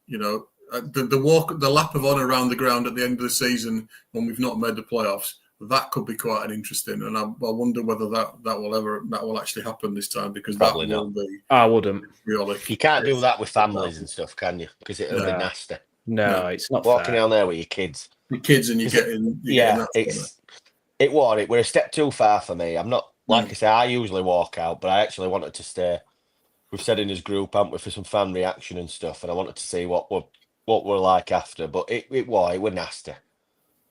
the lap of honour around the ground at the end of the season when we've not made the playoffs, that could be quite an interesting. And I wonder whether that will actually happen this time, because Probably that will not. be. I wouldn't. Really. You can't do that with families and stuff, can you? Because it'll be nasty. No, it's not walking fair. down there with your kids. The kids and It were a step too far for me. I'm not, like I say, I usually walk out, but I actually wanted to stay. We've said in his group, haven't we, for some fan reaction and stuff, and I wanted to see what we're like after. But it were nasty.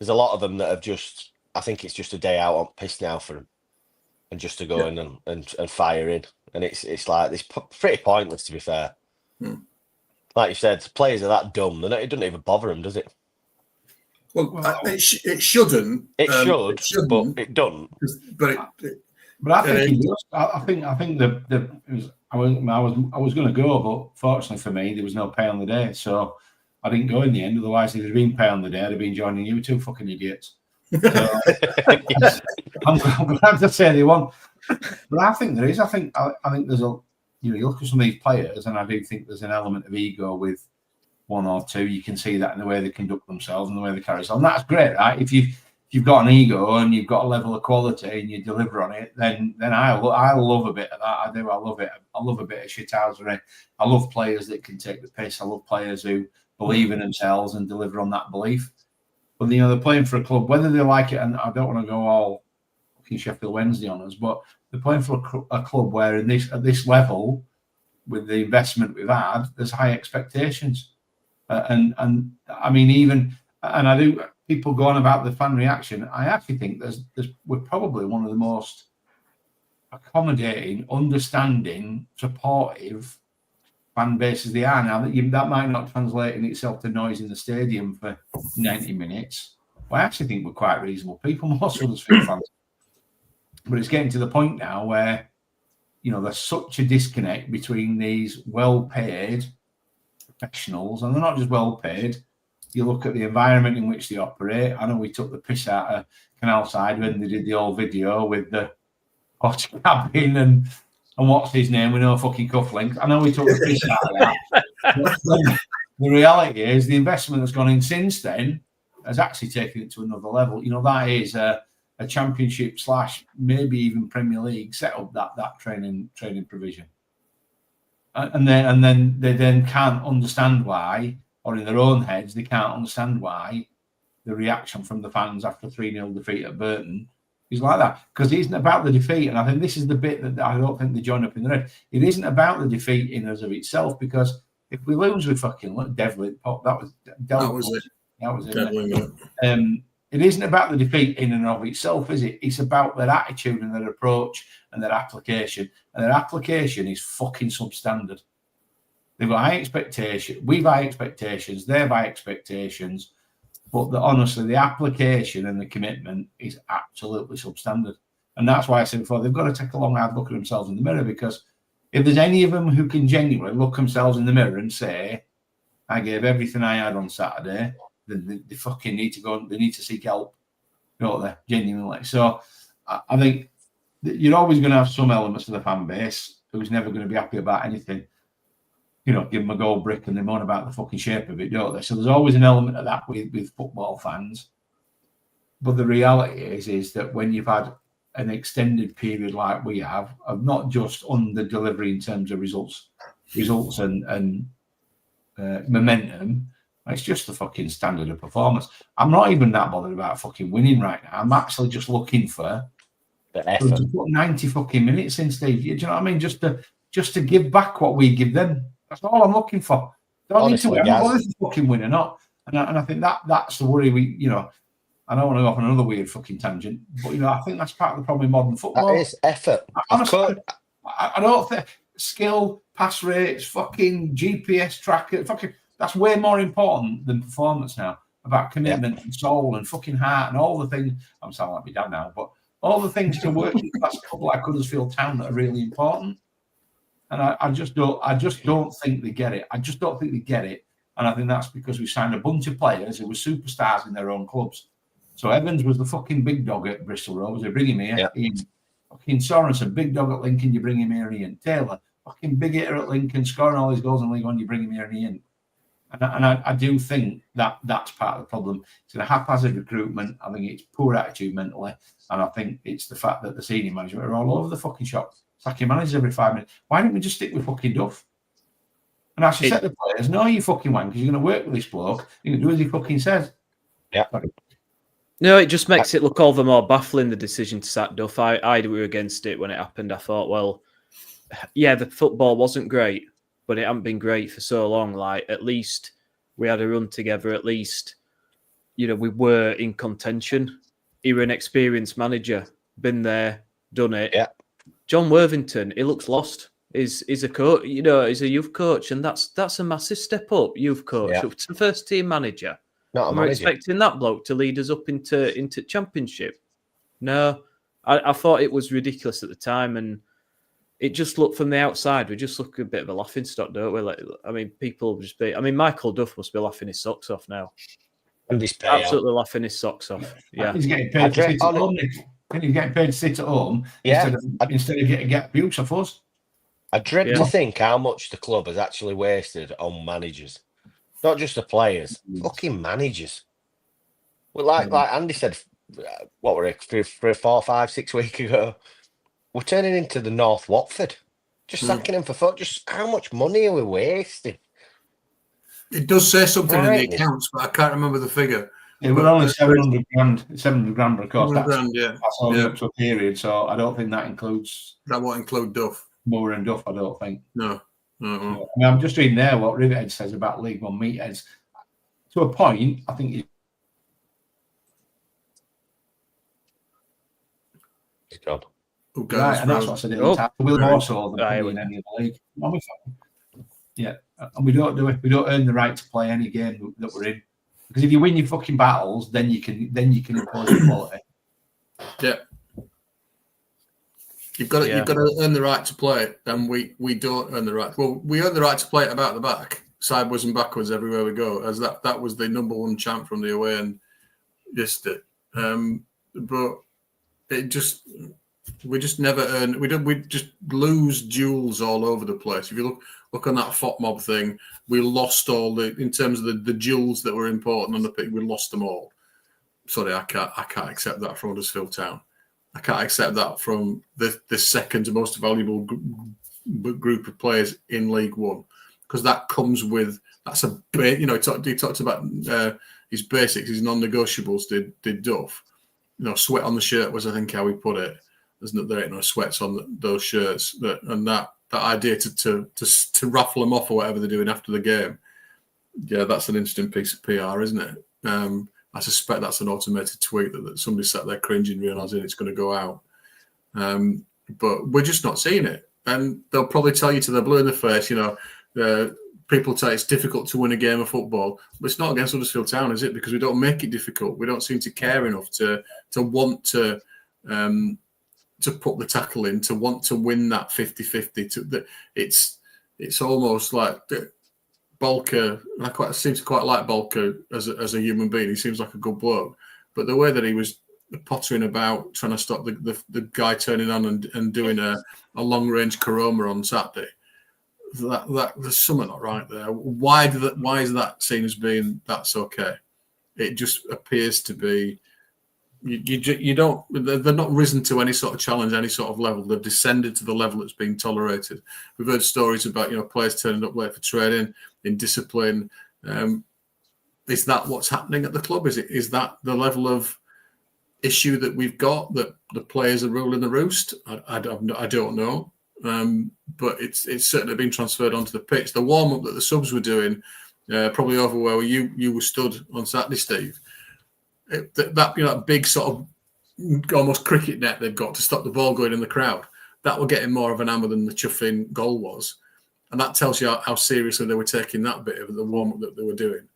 There's a lot of them that have just, I think it's just a day out on piss now for them, and just to go in and fire in, and it's like, it's pretty pointless, to be fair. Like you said, players are that dumb. It doesn't even bother them, does it? Well, it shouldn't. It should, but it doesn't. But I think I think I was going to go, but fortunately for me, there was no pay on the day, so I didn't go in the end. Otherwise, if there'd been pay on the day, I'd have been joining you two fucking idiots. So, I'm glad to say they won. But I think there is. I think there's a. You look at some of these players, and I do think there's an element of ego with one or two. You can see that in the way they conduct themselves and the way they carry themselves. And that's great, right? If you've got an ego and you've got a level of quality and you deliver on it, then I love a bit of that. I do. I love it. I love a bit of shithousery. I love players that can take the piss. I love players who believe in themselves and deliver on that belief. But they're playing for a club, whether they like it, and I don't want to go all fucking Sheffield Wednesday on us, but they're playing for a club where at this level, with the investment we've had, there's high expectations. And I mean, I do. People go on about the fan reaction. I actually think we're probably one of the most accommodating, understanding, supportive fan bases they are now. That might not translate in itself to noise in the stadium for 90 minutes. But I actually think we're quite reasonable people, most Huddersfield fans. But it's getting to the point now where, there's such a disconnect between these well-paid professionals, and they're not just well-paid. You look at the environment in which they operate. I know we took the piss out of Canalside when they did the old video with the hot cabin and what's his name with no fucking cufflinks. I know we took the piss out of that. The reality is the investment that's gone in since then has actually taken it to another level. That is a championship / maybe even Premier League set up that training provision. And then they can't understand why, or in their own heads, they can't understand why the reaction from the fans after 3-0 defeat at Burton is like that. Because it isn't about the defeat. And I think this is the bit that I don't think they join up in the red. It isn't about the defeat in and of itself, because if we lose with fucking Devlin, that was it. It isn't about the defeat in and of itself, is it? It's about their attitude and their approach and their application. And their application is fucking substandard. They've got high expectations. We've high expectations. They have high expectations. But honestly, the application and the commitment is absolutely substandard. And that's why I said before, they've got to take a long, hard look at themselves in the mirror, because if there's any of them who can genuinely look themselves in the mirror and say, I gave everything I had on Saturday, then they fucking need to go. They need to seek help, don't they? Genuinely. So I think you're always going to have some elements of the fan base who's never going to be happy about anything. Give them a gold brick and they moan about the fucking shape of it, don't they? So there's always an element of that with football fans. But the reality is that when you've had an extended period like we have, of not just under delivery in terms of results and momentum, It's just the fucking standard of performance. I'm not even that bothered about fucking winning right now. I'm actually just looking for The effort. to put 90 fucking minutes in, Steve. Do you know what I mean? Just to give back what we give them. That's all I'm looking for. Don't Honestly, need to guys. whether it's a fucking win or not. And I think that's the worry. I don't want to go off on another weird fucking tangent, but I think that's part of the problem in modern football. That is effort. Honestly, I don't think skill, pass rates, fucking GPS tracker, fucking that's way more important than performance now. About commitment and soul and fucking heart and all the things. I'm sounding like my dad now, but all the things to work in that's a couple like Huddersfield Town that are really important. And I just don't think they get it. I just don't think they get it. And I think that's because we signed a bunch of players who were superstars in their own clubs. So Evans was the fucking big dog at Bristol Rovers. They bring him here. Yeah. Ian. Fucking Sorensen, big dog at Lincoln, you bring him here, Ian. Taylor, fucking big hitter at Lincoln, scoring all his goals in League One, you bring him here, Ian. And I do think that's part of the problem. It's a haphazard recruitment. I think it's poor attitude mentally. And I think it's the fact that the senior management are all over the fucking shop. Sacking managers every 5 minutes. Why don't we just stick with fucking Duff? And actually set the players, no, you fucking wank, because you're going to work with this bloke. You're going to do as he fucking says. Yeah. No, it just makes it look all the more baffling, the decision to sack Duff. I were against it when it happened. I thought, well, yeah, the football wasn't great, but it hadn't been great for so long. Like, at least we had a run together. At least, we were in contention. He was an experienced manager, been there, done it. Yeah. John Worthington, he looks lost. Is a coach, he's a youth coach, and that's a massive step up. Youth coach up to first team manager. Not a We're manager. expecting that bloke to lead us up into championship. No, I thought it was ridiculous at the time, and it just looked from the outside. We just look a bit of a laughing stock, don't we? Like, people just be. Michael Duff must be laughing his socks off now. And this Absolutely laughing his socks off. Yeah, He's getting paid to sit at home. He's getting paid to sit at home instead of getting abuse off us. I dread to think how much the club has actually wasted on managers. Not just the players, fucking managers. Well, like Andy said, what were it, 4, 5, 6 weeks ago? We're turning into the North Watford. Just sacking him for fun. Just how much money are we wasting? It does say something in the accounts, but I can't remember the figure. It was only 700 grand. 700 grand, but of course, that's only up to a period. So I don't think that includes. That won't include Duff. Moore and Duff, I don't think. No. I'm just reading there what Rivethead says about League One meatheads. To a point, I think He's gone. Right, and that's what I said at the time. We'll more so than in any other league. Yeah, and we don't do it. We don't earn the right to play any game that we're in. Because if you win your fucking battles, then you can impose your quality. Yeah. You've got to earn the right to play it, and we don't earn the right. Well, we earn the right to play it about the back, sideways and backwards everywhere we go, as that was the number one chant from the away end yesterday. But we just never earn. We just lose duels all over the place. If you look on that FOTMOB thing, we lost all in terms of the duels that were important on the pitch. We lost them all. Sorry, I can't accept that from Huddersfield Town. I can't accept that from the second most valuable group of players in League One, because that comes with he talked about his basics, his non-negotiables. Did Duff, sweat on the shirt was, I think, how he put it. There ain't no sweats on those shirts, and that idea to raffle them off or whatever they're doing after the game. Yeah, that's an interesting piece of PR, isn't it? I suspect that's an automated tweet that somebody sat there cringing, realising it's going to go out. But we're just not seeing it. And they'll probably tell you to the blue in the face, people tell it's difficult to win a game of football. But it's not against Huddersfield Town, is it? Because we don't make it difficult. We don't seem to care enough to want to put the tackle in, to want to win that 50-50. It's almost like... Bolker, I seem to quite like Bolker as a human being. He seems like a good bloke, but the way that he was pottering about trying to stop the guy turning on and doing a long range Karoma on Saturday, that there's something not right there. Why is that seen as being that's okay? It just appears to be you don't. They're not risen to any sort of challenge, any sort of level. They've descended to the level that's being tolerated. We've heard stories about players turning up late for training, indiscipline. is that what's happening at the club? Is that the level of issue that we've got, that the players are ruling the roost? I don't know. But it's certainly been transferred onto the pitch. The warm up that the subs were doing, probably over where you were stood on Saturday, Steve. That big sort of almost cricket net they've got to stop the ball going in the crowd. That were getting more of an hammer than the chuffing goal was, and that tells you how seriously they were taking that bit of the warm up that they were doing.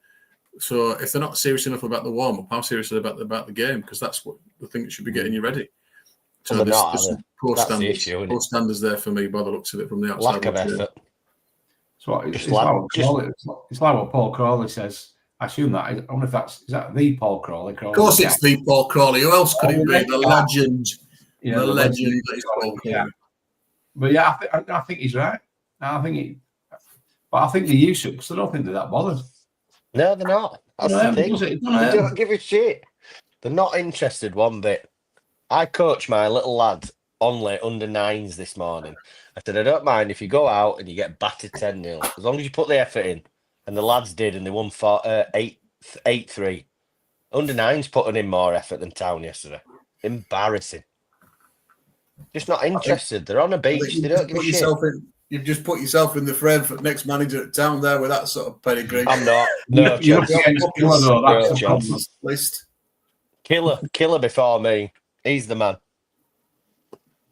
So if they're not serious enough about the warm up, how serious are they about the game? Because that's what the thing that should be getting you ready. So there's some poor standards there for me by the looks of it from the outside. Lack of effort. It's like what Paul Crawley says. I assume that. I wonder if is that the Paul Crawley? Of course, it's the Paul Crawley. Who else could it be? The legend. Yeah, the legend that is Paul Crawley. But yeah, I think he's right. But I think the use because I don't think they're that bothered. No, they're not. That's the thing. They don't give a shit. They're not interested one bit. I coach my little lad only under 9s this morning. I said, I don't mind if you go out and you get battered 10-0, as long as you put the effort in. And the lads did, and they won 8-3. Under 9s putting in more effort than Town yesterday. Embarrassing. Just not interested. They're on a beach. They don't give a shit. You've just put yourself in the frame for next manager at Town there with that sort of pedigree. I'm not. No chance. No chance. List. Killer before me. He's the man.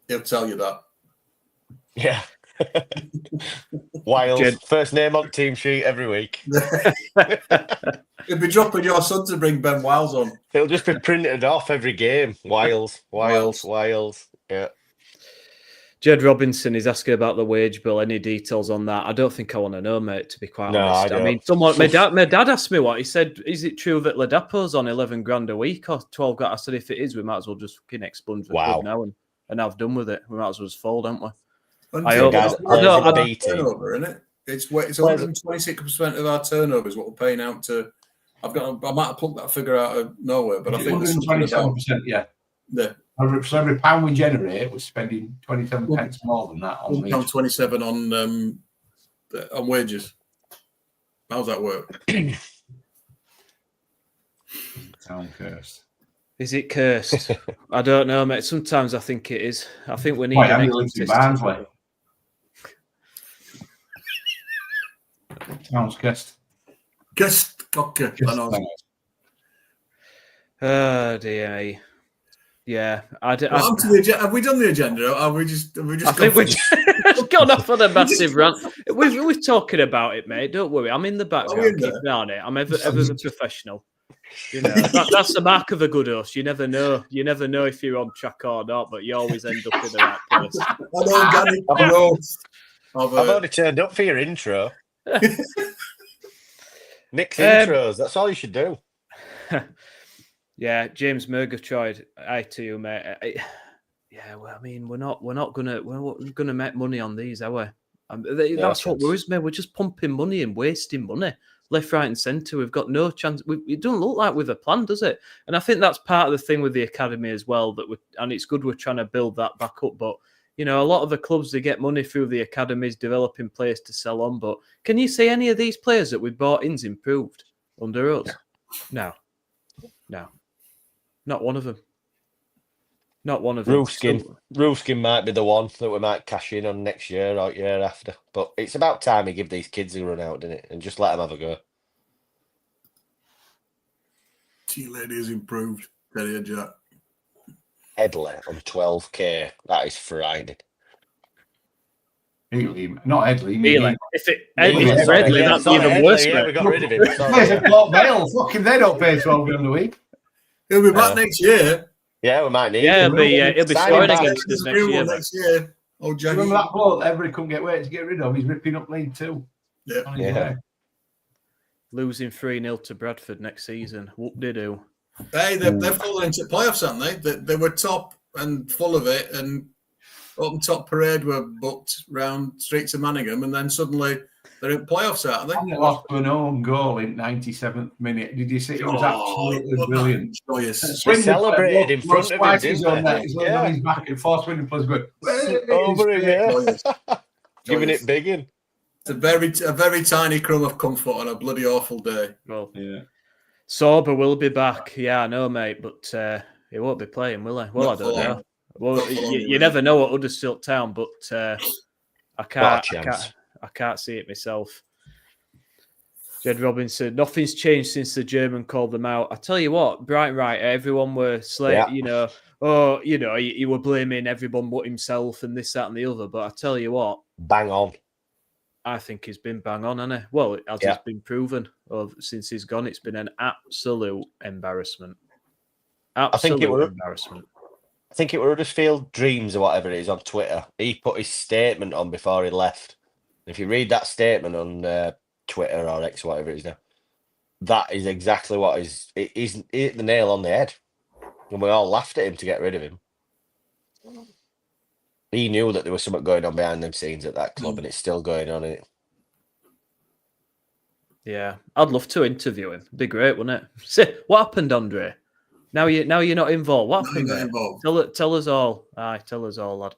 He'll tell you that. Yeah. Wiles, first name on team sheet every week. He'll be dropping your son to bring Ben Wiles on. It'll just be printed off every game. Wiles. Yeah. Jed Robinson is asking about the wage bill. Any details on that? I don't think I want to know, mate, to be quite honest. I mean, my dad asked me what he said. Is it true that Ladapo's on 11 grand a week or 12 grand? I said, if it is, we might as well just fucking expunge the club now and have done with it. We might as well just fold, don't we? I don't turnover, isn't it? It's 126% of our turnover is what we're paying out to. I might have plucked that figure out of nowhere, but I think 127%. Yeah. So every pound we generate, we're spending 27 pence more than that on £1.27 on wages. How's that work? Town cursed. Is it cursed? I don't know, mate. Sometimes I think it is. I think we need an exit. Barnsley. Town's cursed. Oh dear. Yeah, have we done the agenda? Or have we just I think we've gone off on a massive rant. We're talking about it, mate. Don't worry. I'm in the background, keeping on it. I'm ever a professional. You know, that's the mark of a good host. You never know. You never know if you're on track or not, but you always end up in the right place. I've only turned up for your intro. Nick's intros. That's all you should do. Yeah, James Murgatroyd, I to you, mate. Yeah, well, I mean, we're not gonna make money on these, are we? That's what worries me. We're just pumping money and wasting money left, right, and centre. We've got no chance. It doesn't look like we've a plan, does it? And I think that's part of the thing with the academy as well. And it's good we're trying to build that back up. But you know, a lot of the clubs, they get money through the academies, developing players to sell on. But can you say any of these players that we bought in's improved under us? No. Not one of them. Not one of them. Roofskin might be the one that we might cash in on next year or year after. But it's about time we give these kids a run out, isn't it? And just let them have a go. T-Lady has improved. Tell you, Jack. Headley on 12k. That is frightening. Not Headley. If Headley, that's even worse. Yeah, we got rid of him. Fucking they don't pay 12 grand a week. He'll be back next year. Yeah, we might need him. He'll be scoring against us next year. Oh, Jackie. Remember that bloke everybody couldn't get wait to get rid of? He's ripping up League Two. Yeah. Losing 3-0 to Bradford next season. Whoop-de-doo. Hey, they've fallen into playoffs, haven't they? They were top and full of it, and open top parade were booked round streets of Manningham, and then suddenly they're in playoffs, aren't they? And they lost an own goal in 97th minute. Did you see? It was absolutely brilliant. Joyous. They celebrated in front of him, didn't they? He's on his back and force winning players going over him, yeah. Giving it big in. It's a very tiny crumb of comfort on a bloody awful day. Well, yeah. Sorba will be back. Yeah, I know, mate, but he won't be playing, will he? Well, Not I don't for long. know. Well, Not for long, you never know at Huddersfield Town, but I can't see it myself. Jed Robinson, nothing's changed since the German called them out. I tell you what, Brighton right, everyone were you were blaming everyone but himself and this, that, and the other. But I tell you what, Bang on. I think he's been bang on, hasn't he? Well, as it's been proven since he's gone, it's been an absolute embarrassment. Embarrassment. I think it were Huddersfield Dreams or whatever it is on Twitter. He put his statement on before he left. If you read that statement on Twitter or X, whatever it is now, that is exactly what he's hit the nail on the head. And we all laughed at him to get rid of him. He knew that there was something going on behind them scenes at that club, and it's still going on, isn't it? Yeah, I'd love to interview him. It'd be great, wouldn't it? Say, what happened, Andre? Now you're not involved. What happened there? Tell us all. Aye, tell us all, lad.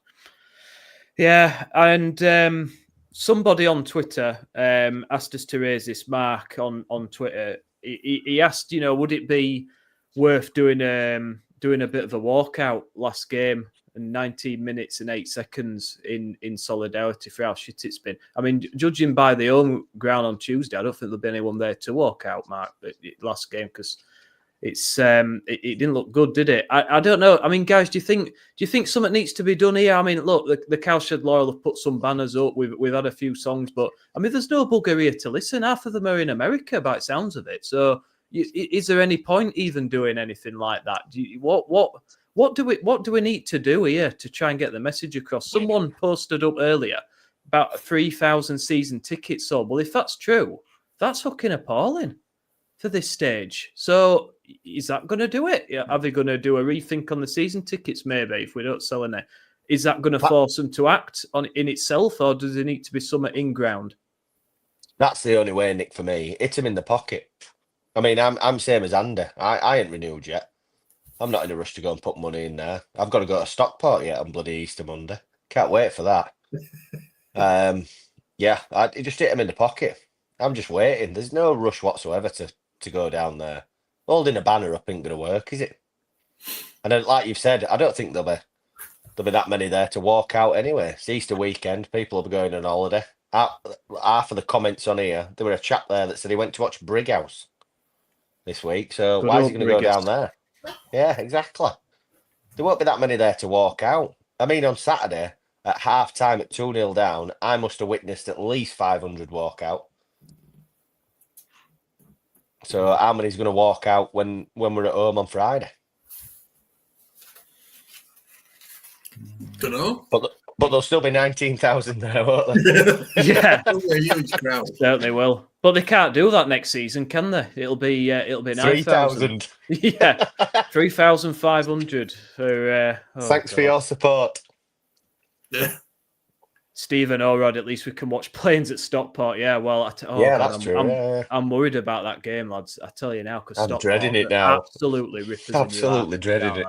Yeah, and somebody on Twitter asked us to raise this. Mark on Twitter. He asked, would it be worth doing a bit of a walkout last game and 19 minutes and 8 seconds in solidarity for how shit it's been? I mean, judging by the home ground on Tuesday, I don't think there'll be anyone there to walk out, Mark, last game, because it didn't look good, did it? I don't know. I mean, guys, do you think something needs to be done here? I mean, look, the Cowshed Loyal have put some banners up. We've had a few songs, but I mean, there's no bugger here to listen. Half of them are in America, by the sounds of it. So, is there any point even doing anything like that? What do we need to do here to try and get the message across? Someone posted up earlier about 3,000 season tickets sold. Well, if that's true, that's fucking appalling for this stage. So is that going to do it? Are they going to do a rethink on the season tickets maybe if we don't sell any? Is that going to force them to act in itself, or does there need to be something in ground? That's the only way, Nick, for me. Hit him in the pocket. I mean, I'm same as Andy. I ain't renewed yet. I'm not in a rush to go and put money in there. I've got to go to Stockport yet on bloody Easter Monday. Can't wait for that. I just hit him in the pocket. I'm just waiting. There's no rush whatsoever to go down there. Holding a banner up ain't going to work, is it? And then, like you've said, I don't think there'll be that many there to walk out anyway. It's Easter weekend. People will be going on holiday. Half of the comments on here, there were a chap there that said he went to watch Brighouse this week. So why is he going to go down there? Yeah, exactly. There won't be that many there to walk out. I mean, on Saturday, at half-time at 2-0 down, I must have witnessed at least 500 walk out. So how many's going to walk out when we're at home on Friday? Don't know. But there'll still be 19,000 there, won't there? Yeah, A huge crowd. certainly will. But they can't do that next season, can they? It'll be 3,000. Yeah, 3,500 for. Thanks for your support. Yeah. Stephen Orrod, at least we can watch planes at Stockport. Yeah, well, That's true. I'm worried about that game, lads. I tell you now, because I'm dreading it now. Absolutely ripping. Absolutely dreading it.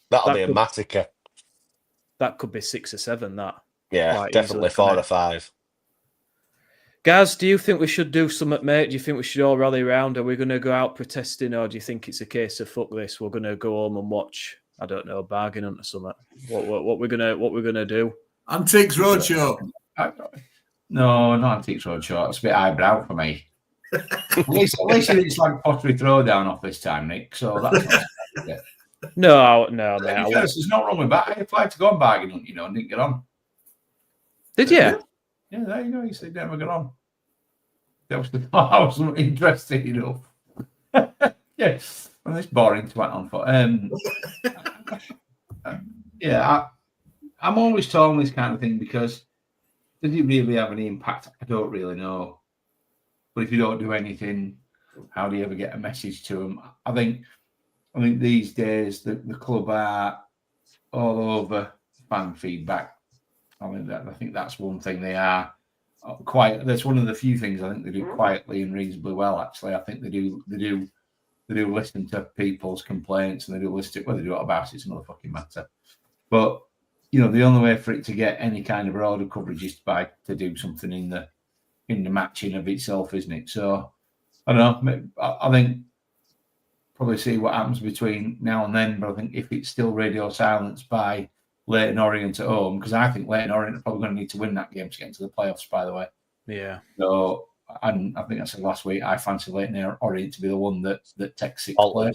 That'll be a massacre. That could be 6 or 7. That. Yeah, definitely 4 or 5. Gaz, do you think we should do something, mate? Do you think we should all rally around? Are we going to go out protesting, or do you think it's a case of fuck this? We're going to go home and watch, I don't know, bargain hunt or something. What we're gonna do? Antiques Roadshow. No, not Antiques Roadshow. It's a bit highbrow for me. At least it's like pottery throwdown off this time, Nick. So that's not it. No, mate. There's not wrong with that. I applied to go on bargain hunt, and didn't get on. Did you? Yeah, there you go. You said never got on. That was I wasn't interested enough. Yeah, well, it's boring to went on for. I'm always torn on this kind of thing because does it really have any impact? I don't really know. But if you don't do anything, how do you ever get a message to them? I think these days the club are all over fan feedback. I think that's one thing they are quite. That's one of the few things I think they do quietly and reasonably well. Actually, I think they do listen to people's complaints and they do listen to whether they do it about it's another fucking matter. But the only way for it to get any kind of broader coverage is to do something in the matching of itself, isn't it? So I don't know. I think probably see what happens between now and then. But I think if it's still radio silence by Leyton Orient at home, because I think Leyton Orient are probably going to need to win that game to get into the playoffs, by the way. Yeah. So, and I think I said last week, I fancy Leyton Orient to be the one that takes 6 Bolton.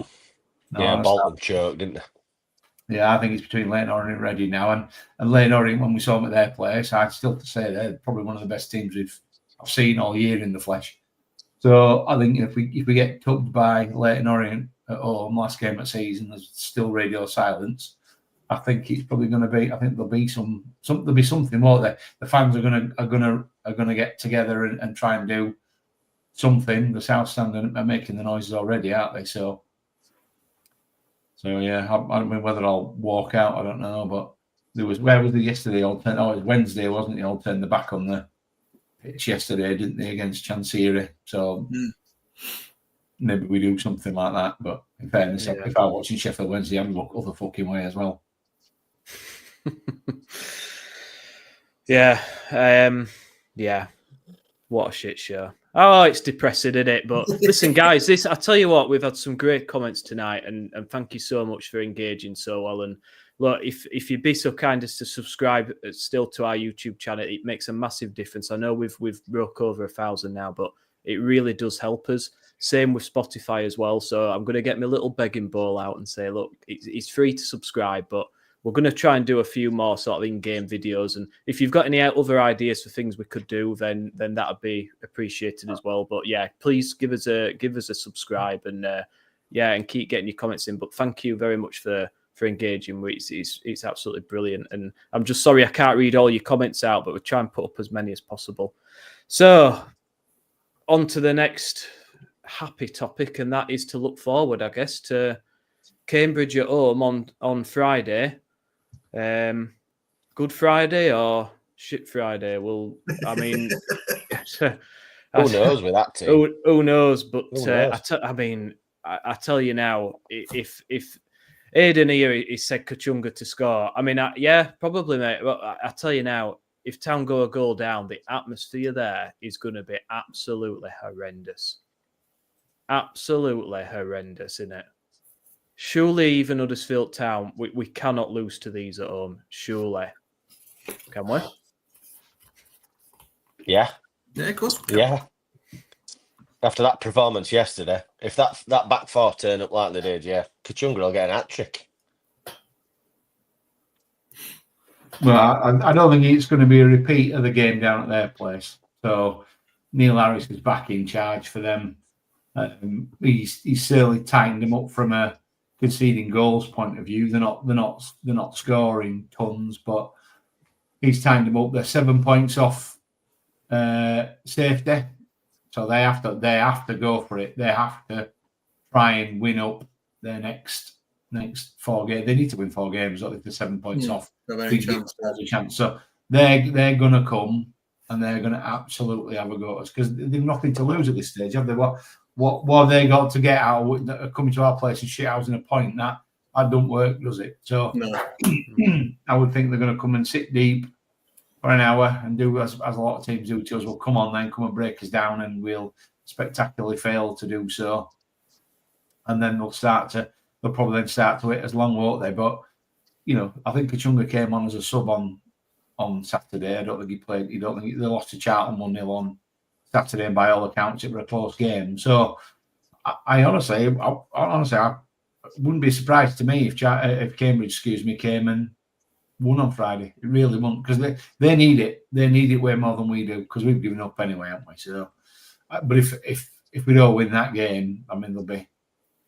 play. Bolton choked, didn't they? Yeah, I think it's between Leyton Orient and Reading now. And Leyton Orient, when we saw them at their place, I'd still to say they're probably one of the best teams I've seen all year in the flesh. So I think if we get tugged by Leyton Orient at home, last game of the season, there's still radio silence. I think it's probably going to be. I think there'll be there'll be something, won't there? The fans are going to get together and try and do something. The South Stand are making the noises already, aren't they? So yeah, I don't know whether I'll walk out. I don't know, but where was the yesterday? It was Wednesday, wasn't it? All turned the back on the pitch yesterday, didn't they, against Chancery? So maybe we do something like that. But in fairness, if I was watching Sheffield Wednesday, I'd look other fucking way as well. Yeah. What a shit show. Oh, it's depressing, isn't it? But listen, guys, I tell you what, we've had some great comments tonight, and thank you so much for engaging so well. And look, if you'd be so kind as to subscribe still to our YouTube channel, it makes a massive difference. I know we've broke over 1,000 now, but it really does help us. Same with Spotify as well. So I'm going to get my little begging bowl out and say, look, it's free to subscribe, but we're going to try and do a few more sort of in-game videos. And if you've got any other ideas for things we could do, then that would be appreciated as well. But yeah, please give us a subscribe and and keep getting your comments in. But thank you very much for engaging. It's absolutely brilliant. And I'm just sorry I can't read all your comments out, but we'll try and put up as many as possible. So on to the next happy topic, and that is to look forward, I guess, to Cambridge at home on Friday. Good Friday or shit Friday? Well, I mean, who knows with that team? Who knows? But Who knows? I tell you now, if Aidan here he said Kachunga to score, I mean, probably, mate. But I tell you now, if Town go a goal down, the atmosphere there is going to be absolutely horrendous. Absolutely horrendous, isn't it? Surely even Huddersfield Town, we cannot lose to these at home. Surely. Can we? Yeah. Yeah, of course. Yeah. After that performance yesterday, if that back four turn up like they did, Kachunga will get an hat-trick. Well, I don't think it's going to be a repeat of the game down at their place. So Neil Harris is back in charge for them. He's certainly tightened them up from a conceding goals point of view. They're not scoring tons, but he's tightened them up. They're 7 points off safety, so they have to go for it. They have to try and win up their next 4 games. They need to win 4 games. If they're 7 points off, there's a chance. So they're going to come and they're going to absolutely have a go at us because they've nothing to lose at this stage, have they? What have they got to get out of coming to our place and shit housing a point? That don't work, does it? So No. I would think they're going to come and sit deep for an hour and do as a lot of teams do to us. Well, come on then, come and break us down, and we'll spectacularly fail to do so. And then they'll probably then start to hit as long, won't they? But I think Kachunga came on as a sub on Saturday. I don't think he played. I don't think they lost to Charlton 1-0 on Saturday, and by all accounts, it was a close game. So, I honestly wouldn't be surprised to me if Cambridge, came and won on Friday. It really wouldn't, because they need it. They need it way more than we do, because we've given up anyway, haven't we? So, but if we don't win that game, I mean, there'll be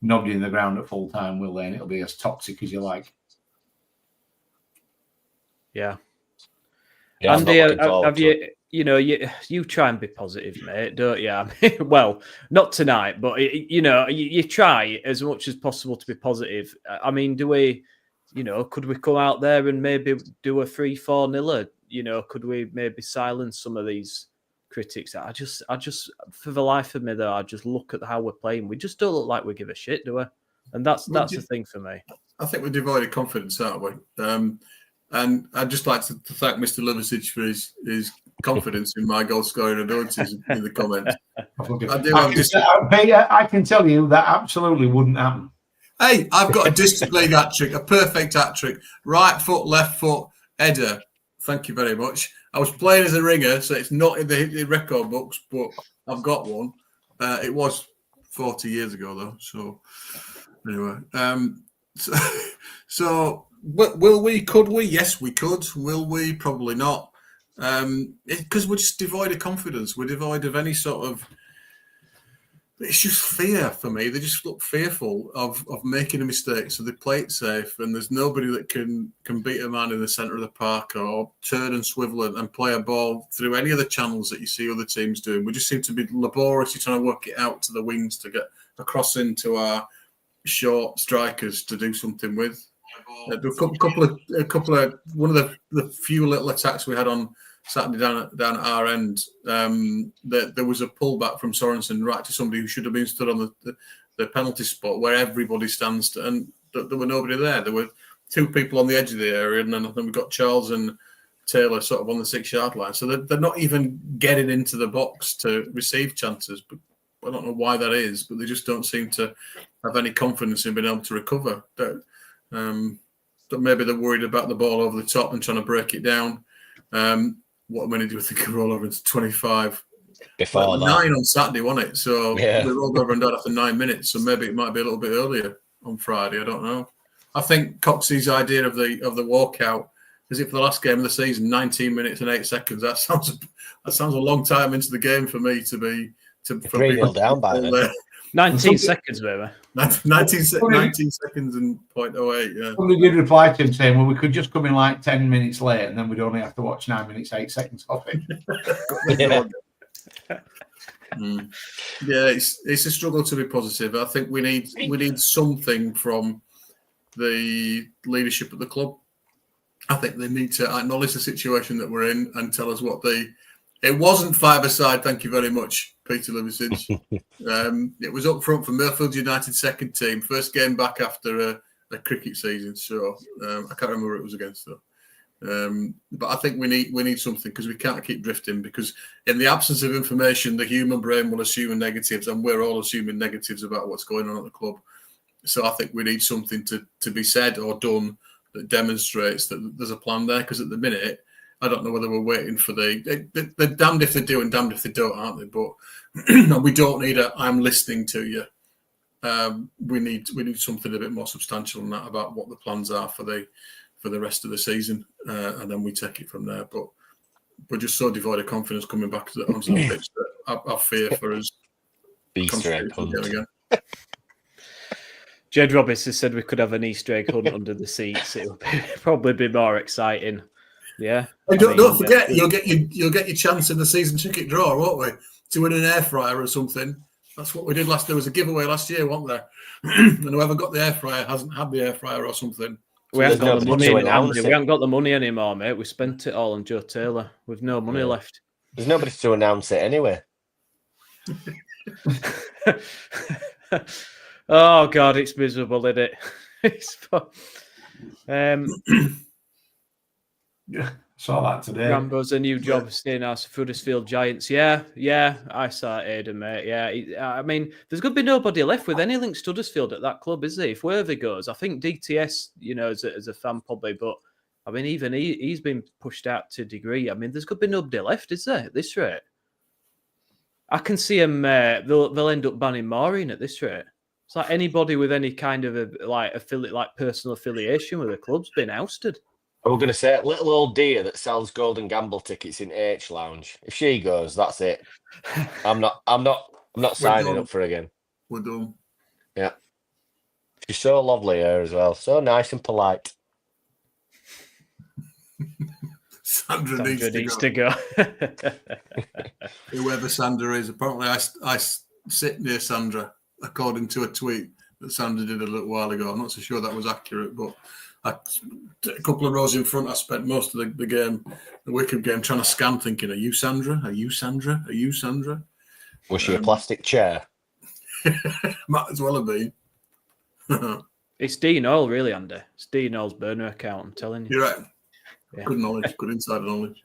nobody in the ground at full time, will they? And it'll be as toxic as you like. Yeah. Andy, have you? You try and be positive, mate, don't you? I mean, well, not tonight, but you try as much as possible to be positive. I mean, do we? Could we come out there and maybe do a 3-4-0? Could we maybe silence some of these critics? I just, for the life of me, though, I just look at how we're playing. We just don't look like we give a shit, do we? And that's the thing for me. I think we're devoid of confidence, aren't we? And I'd just like to thank Mr. Liversidge for his confidence in my goal scoring abilities in the comments. I can tell you that absolutely wouldn't happen. Hey, I've got a district league hat trick, a perfect hat trick. Right foot, left foot, header. Thank you very much. I was playing as a ringer, so it's not in the record books, but I've got one. It was 40 years ago, though. So, anyway. Will we? Could we? Yes, we could. Will we? Probably not. Because we're just devoid of confidence. We're devoid of any sort of... It's just fear for me. They just look fearful of making a mistake, so they play it safe. And there's nobody that can beat a man in the centre of the park or turn and swivel it and play a ball through any of the channels that you see other teams doing. We just seem to be laboriously trying to work it out to the wings to get across into our short strikers to do something with. One of the few little attacks we had on Saturday down at our end, there was a pullback from Sorensen right to somebody who should have been stood on the penalty spot where everybody stands, and there were nobody there. There were two people on the edge of the area, and then I think we got Charles and Taylor sort of on the 6-yard line. So they're not even getting into the box to receive chances. But I don't know why that is, but they just don't seem to have any confidence in being able to recover. That maybe they're worried about the ball over the top and trying to break it down. What minute do you think we roll over into 25? Before that. 9 on Saturday, wasn't it? So yeah. We rolled over and died after 9 minutes. So maybe it might be a little bit earlier on Friday. I don't know. I think Coxey's idea of the walkout is it for the last game of the season, 19 minutes and 8 seconds. That sounds a long time into the game for me to be 3-0 down by then. 19 seconds, baby. 19 seconds and 0.08, yeah. Somebody did reply to him saying, well, we could just come in like 10 minutes late and then we'd only have to watch 9 minutes, 8 seconds of it. Yeah, it's a struggle to be positive. I think we need something from the leadership of the club. I think they need to acknowledge the situation that we're in and tell us what it wasn't 5-a-side, thank you very much, Peter Liversidge. It was up front for Murfield United second team, first game back after a cricket season. So I can't remember who it was against though. But I think we need something because we can't keep drifting, because in the absence of information, the human brain will assume negatives, and we're all assuming negatives about what's going on at the club. So I think we need something to be said or done that demonstrates that there's a plan there, because at the minute, I don't know whether we're waiting for they're damned if they do and damned if they don't, aren't they? But we don't need I'm listening to you. We need something a bit more substantial than that about what the plans are for the rest of the season, and then we take it from there. But we're just so devoid of confidence coming back onto the pitch that I fear for us. Easter egg hunt. Again. Jed Robinson said we could have an Easter egg hunt under the seats. It would probably be more exciting. Yeah. And don't forget, you'll get your chance in the season ticket draw, won't we? To win an air fryer or something. That's what we did last. There was a giveaway last year, wasn't there? And whoever got the air fryer hasn't had the air fryer or something. We haven't got the money anymore. We haven't got the money anymore, mate. We spent it all on Joe Taylor with no money left. There's nobody to announce it anyway. Oh God, it's miserable, isn't it? Saw that today. Rambo's a new job staying house for Huddersfield Giants. Yeah, I saw Aidan, mate. Yeah, I mean, there's going to be nobody left with any links to Huddersfield at that club, is there? If Worthy goes, I think DTS, as a fan probably, but I mean, even he's been pushed out to a degree. I mean, there's going to be nobody left, is there, at this rate? I can see them, they'll end up banning Maureen at this rate. It's like anybody with any kind of personal affiliation with the club's been ousted. I was going to say, little old dear that sells golden gamble tickets in H Lounge. If she goes, that's it. I'm not signing up for again. We're done. Yeah. She's so lovely here as well. So nice and polite. Sandra needs to go. Whoever Sandra is. Apparently I sit near Sandra, according to a tweet that Sandra did a little while ago. I'm not so sure that was accurate, but a couple of rows in front, I spent most of the game, the Wycombe game, trying to scan, thinking, are you Sandra? Are you Sandra? Are you Sandra? Was she a plastic chair? Might as well have been. It's Dean Oil, really, Andy. It's Dean Oil's burner account, I'm telling you. You're right. Yeah. Good knowledge, good insider knowledge.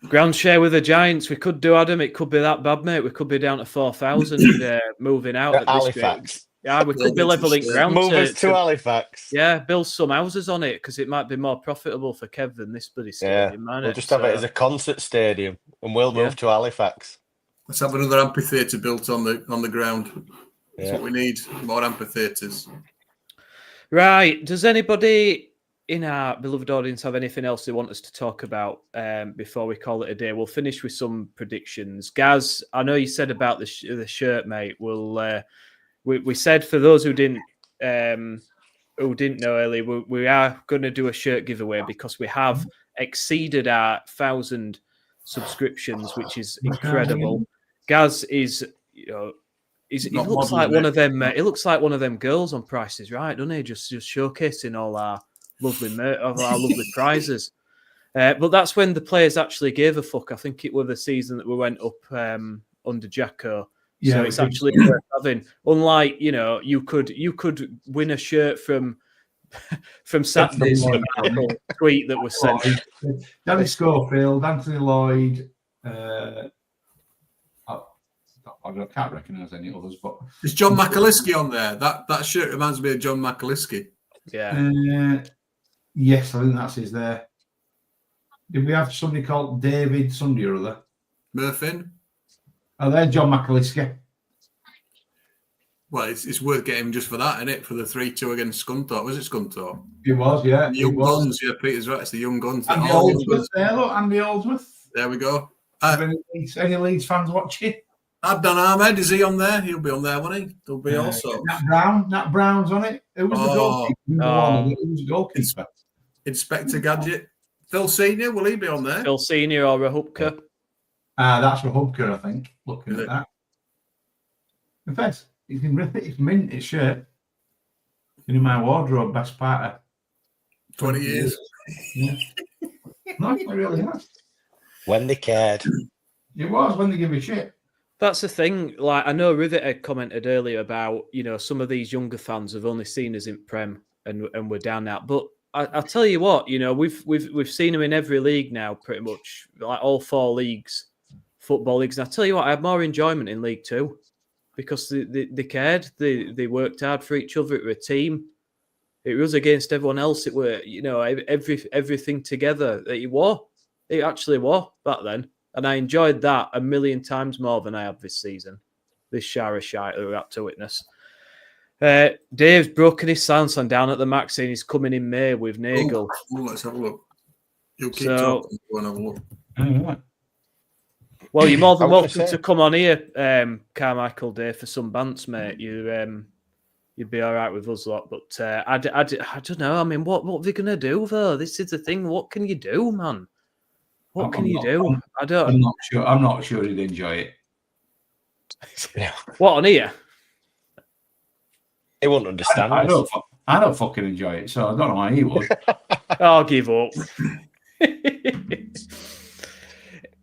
Ground share with the Giants. We could do, Adam. It could be that bad, mate. We could be down to 4,000 moving out. At Halifax. Yeah, we could be levelling ground. Move us to Halifax. Yeah, build some houses on it because it might be more profitable for Kev than this bloody stadium. We'll just have it as a concert stadium, and we'll move to Halifax. Let's have another amphitheatre built on the ground. That's what we need. More amphitheatres. Right. Does anybody in our beloved audience have anything else they want us to talk about before we call it a day? We'll finish with some predictions. Gaz, I know you said about the shirt, mate. We said for those who didn't know earlier, we are going to do a shirt giveaway because we have exceeded our 1,000 subscriptions, which is incredible. Gaz is, he looks like one of them. He looks like one of them girls on Price is Right, doesn't he? Just showcasing all our lovely prizes. But that's when the players actually gave a fuck. I think it was the season that we went up under Jacko. Yeah, so it's actually worth having. Unlike, you could win a shirt from Saturday's tweet that was sent. Danny Schofield, Anthony Lloyd. I can't recognise any others, but is John McAliskey on there? That shirt reminds me of John McAliskey. Yeah. Yes, I think that's his there. Did we have somebody called David Sunday or other? Murphin? Oh, there's John McAliskey. Well, it's worth getting just for that, isn't it? For the 3-2 against Scunthorpe. Was it Scunthorpe? It was, yeah. The young guns, yeah, Peter's right. It's the young guns. Andy Oldsworth there, look, Andy Oldsworth. There we go. Any Leeds fans watching? Adnan Ahmed, is he on there? He'll be on there, won't he? There'll be also. Nat Brown's on it. Who was the goalkeeper? Who was the goalkeeper? Inspector Gadget. Phil Senior, will he be on there? Phil Senior or Rahubka? That's Rahubka, I think. Looking at that. In fact, you can rip it. It's mint, his shirt. In my wardrobe, best part of 20 years. Yeah. No, it really has. When they cared. It was when they give a shit. That's the thing. Like, I know Rivet had commented earlier about, some of these younger fans have only seen us in Prem and we're down out. But I'll tell you what, we've seen them in every league now, pretty much, like all 4 leagues, football leagues. And I tell you what, I had more enjoyment in League 2 because they cared, they worked hard for each other. It was a team. It was against everyone else. It were, everything together. It actually was back then. And I enjoyed that 1,000,000 times more than I have this season. This shower shite that we're up to witness. Dave's broken his silence on down at the max, saying he's coming in May with Nagel. Let's have a look. You'll keep talking. Go and have a look. Well, you're more than welcome to come on here, Carmichael, Dave, for some bants, mate. You'd be all right with us lot. But I don't know. I mean, what are they going to do, though? This is the thing. What can you do, man? What can you do? I'm not sure. I'm not sure he'd enjoy it. What, on here? He won't understand. I don't fucking enjoy it, so I don't know why he would. I'll give up.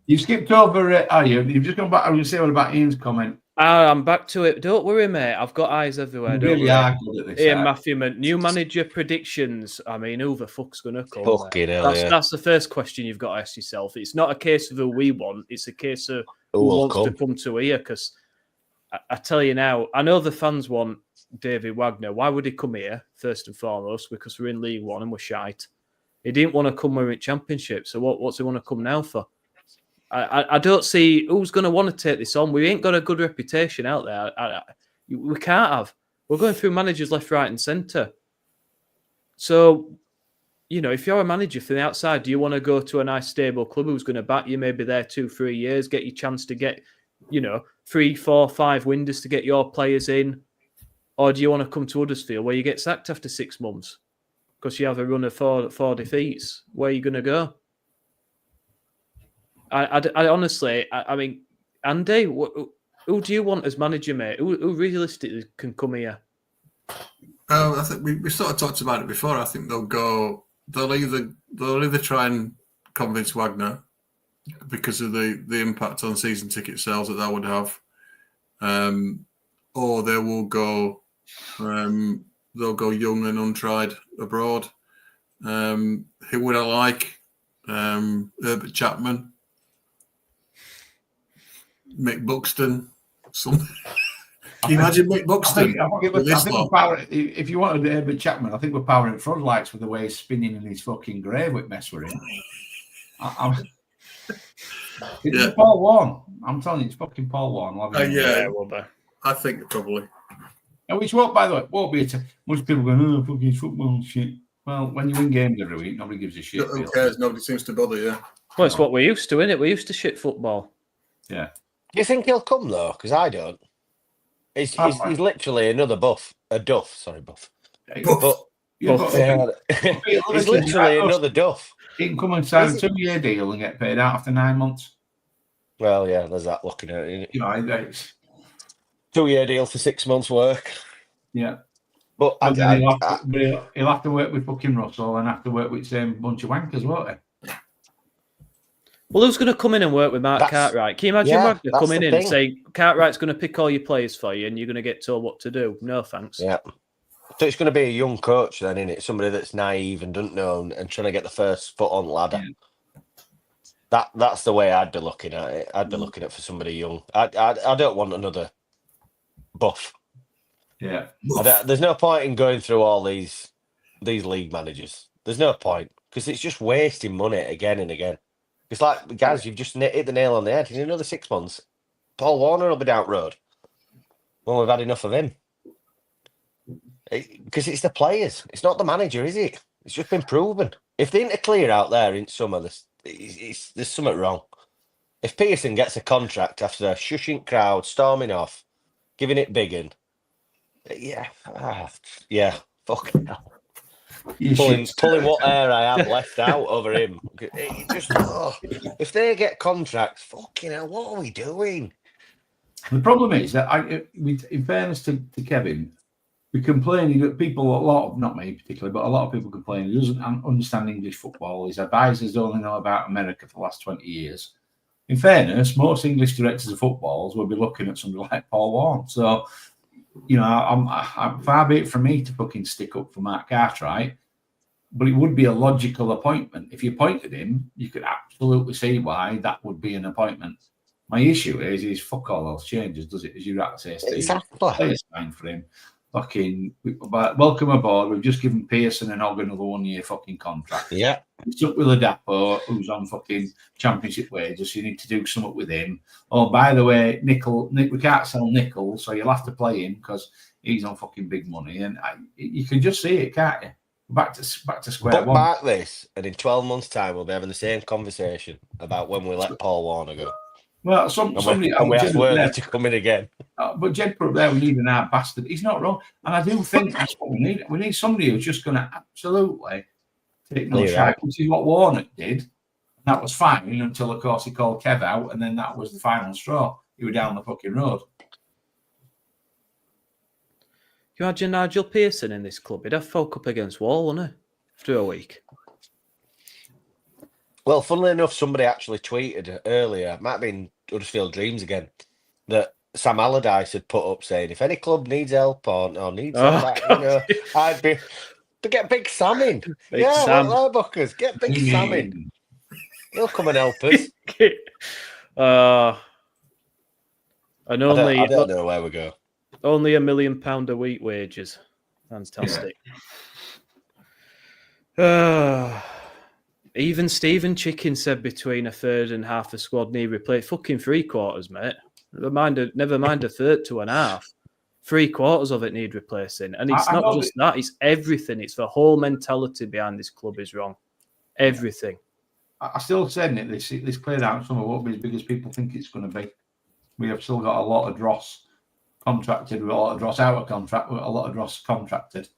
You skipped over it, are you? You've just gone back. I was saying about Ian's comment. I'm back to it. Don't worry, mate. I've got eyes everywhere. You really are good at this. Ian Matthew, new manager predictions. I mean, who the fuck's going to come? Fucking hell, that's the first question you've got to ask yourself. It's not a case of who we want. It's a case of who wants to come to here. Because I tell you now, I know the fans want David Wagner. Why would he come here, first and foremost? Because we're in League One and we're shite. He didn't want to come when we're in Championship. So what's he want to come now for? I don't see who's going to want to take this on. We ain't got a good reputation out there. We can't have. We're going through managers left, right, and centre. So, if you're a manager from the outside, do you want to go to a nice, stable club who's going to back you maybe there 2-3 years, get you a chance to get, 3, 4, 5 windows to get your players in? Or do you want to come to Huddersfield where you get sacked after 6 months because you have a run of 4 defeats? Where are you going to go? I honestly, I mean, Andy, who do you want as manager, mate? Who realistically can come here? I think we sort of talked about it before. I think they'll either try and convince Wagner because of the impact on season ticket sales that would have, or they will go young and untried abroad. Who would I like? Herbert Chapman, Mick Buxton. Can you imagine Mick Buxton? If you wanted Herbert Chapman, I think we're powering floodlights with the way he's spinning in his fucking grave with mess with him. It's Paul Warren. I'm telling you, it's fucking Paul Warren. Yeah, well, I think probably. And which won't, by the way, won't be most people going, oh, fucking football and shit. Well, when you win games every week, nobody gives a shit. Who cares? Nobody seems to bother, yeah. Well, it's what we're used to, isn't it? We're used to shit football. Yeah. Do you think he'll come, though? Because I don't. He's literally another buff. A duff, sorry, buff. Buff. He's literally another duff. He can come and sign a 2-year deal and get paid out after 9 months. Well, yeah, there's that looking at it. You know, it's 2-year deal for 6 months' work. Yeah. But he'll have to work with fucking Russell and have to work with the same bunch of wankers, won't he? Well, who's going to come in and work with Mark Cartwright? Can you imagine Wagner coming in and saying, Cartwright's going to pick all your players for you and you're going to get told what to do? No, thanks. Yeah. So it's going to be a young coach then, isn't it? Somebody that's naive and doesn't know and trying to get the first foot on the ladder. Yeah. That's the way I'd be looking at it. I'd be looking at for somebody young. I don't want another buff. Yeah. There's no point in going through all these league managers. There's no point because it's just wasting money again and again. It's like, guys, you've just hit the nail on the head. In another 6 months, Paul Warner will be down road. Well, we've had enough of him. Because it's the players. It's not the manager, is it? It's just been proven. If the interclear out there in summer, there's something wrong. If Pearson gets a contract after a shushing crowd, storming off, giving it bigging, fucking hell. Pulling what air I have left out over him. If they get contracts, fucking hell, what are we doing? The problem is that in fairness to Kevin, we complain that people, not me particularly, but a lot of people complain he doesn't understand English football. His advisors only know about America for the last 20 years. In fairness, most English directors of footballs will be looking at somebody like Paul Warren. So, you know, I'm far be it from me to fucking stick up for Mark Cartwright, but it would be a logical appointment. If you appointed him, you could absolutely see why that would be an appointment. My issue is fuck all else changes, does it? As you right to say, Steve. Exactly. It's fine for him. Fucking welcome aboard. We've just given Pearson and Hogg another 1-year fucking contract. Yeah. He's up with a Dapo who's on fucking championship wages. So you need to do something with him. Oh, by the way, Nick, we can't sell Nickel, so you'll have to play him because he's on fucking big money. And you can just see it, can't you? Back to square one. Back this, and in 12 months' time, we'll be having the same conversation about when we let Paul Warner go. Well, somebody we asked Worthy to come in again. But Jed put up there, we need an hard bastard. He's not wrong. And I do think that's what we need. We need somebody who's just going to absolutely take no shite, which is what Warner did. And that was fine until, of course, he called Kev out, and then that was the final straw. He was down the fucking road. Can you imagine Nigel Pearson in this club? He'd have folk up against wall, wouldn't he? After a week. Well, funnily enough, somebody actually tweeted earlier, might have been Huddersfield Dreams again, that Sam Allardyce had put up saying, if any club needs help or needs that, you know, I'd be to get Big Sam in. Sam. Well, Buckers, get Big Sam in. He'll come and help us. And only I don't know where we go. Only £1 million a week wages. Fantastic. Even Stephen Chicken said between a third and half a squad need replaced. Fucking 3/4, mate. Never mind a third to an half. 3/4 of it need replacing. And it's not just that, it's everything. It's the whole mentality behind this club is wrong. Everything. I still said it, this played out some of what be as big as people think it's going to be. We have still got a lot of dross contracted, with a lot of dross out of contract, with a lot of dross contracted.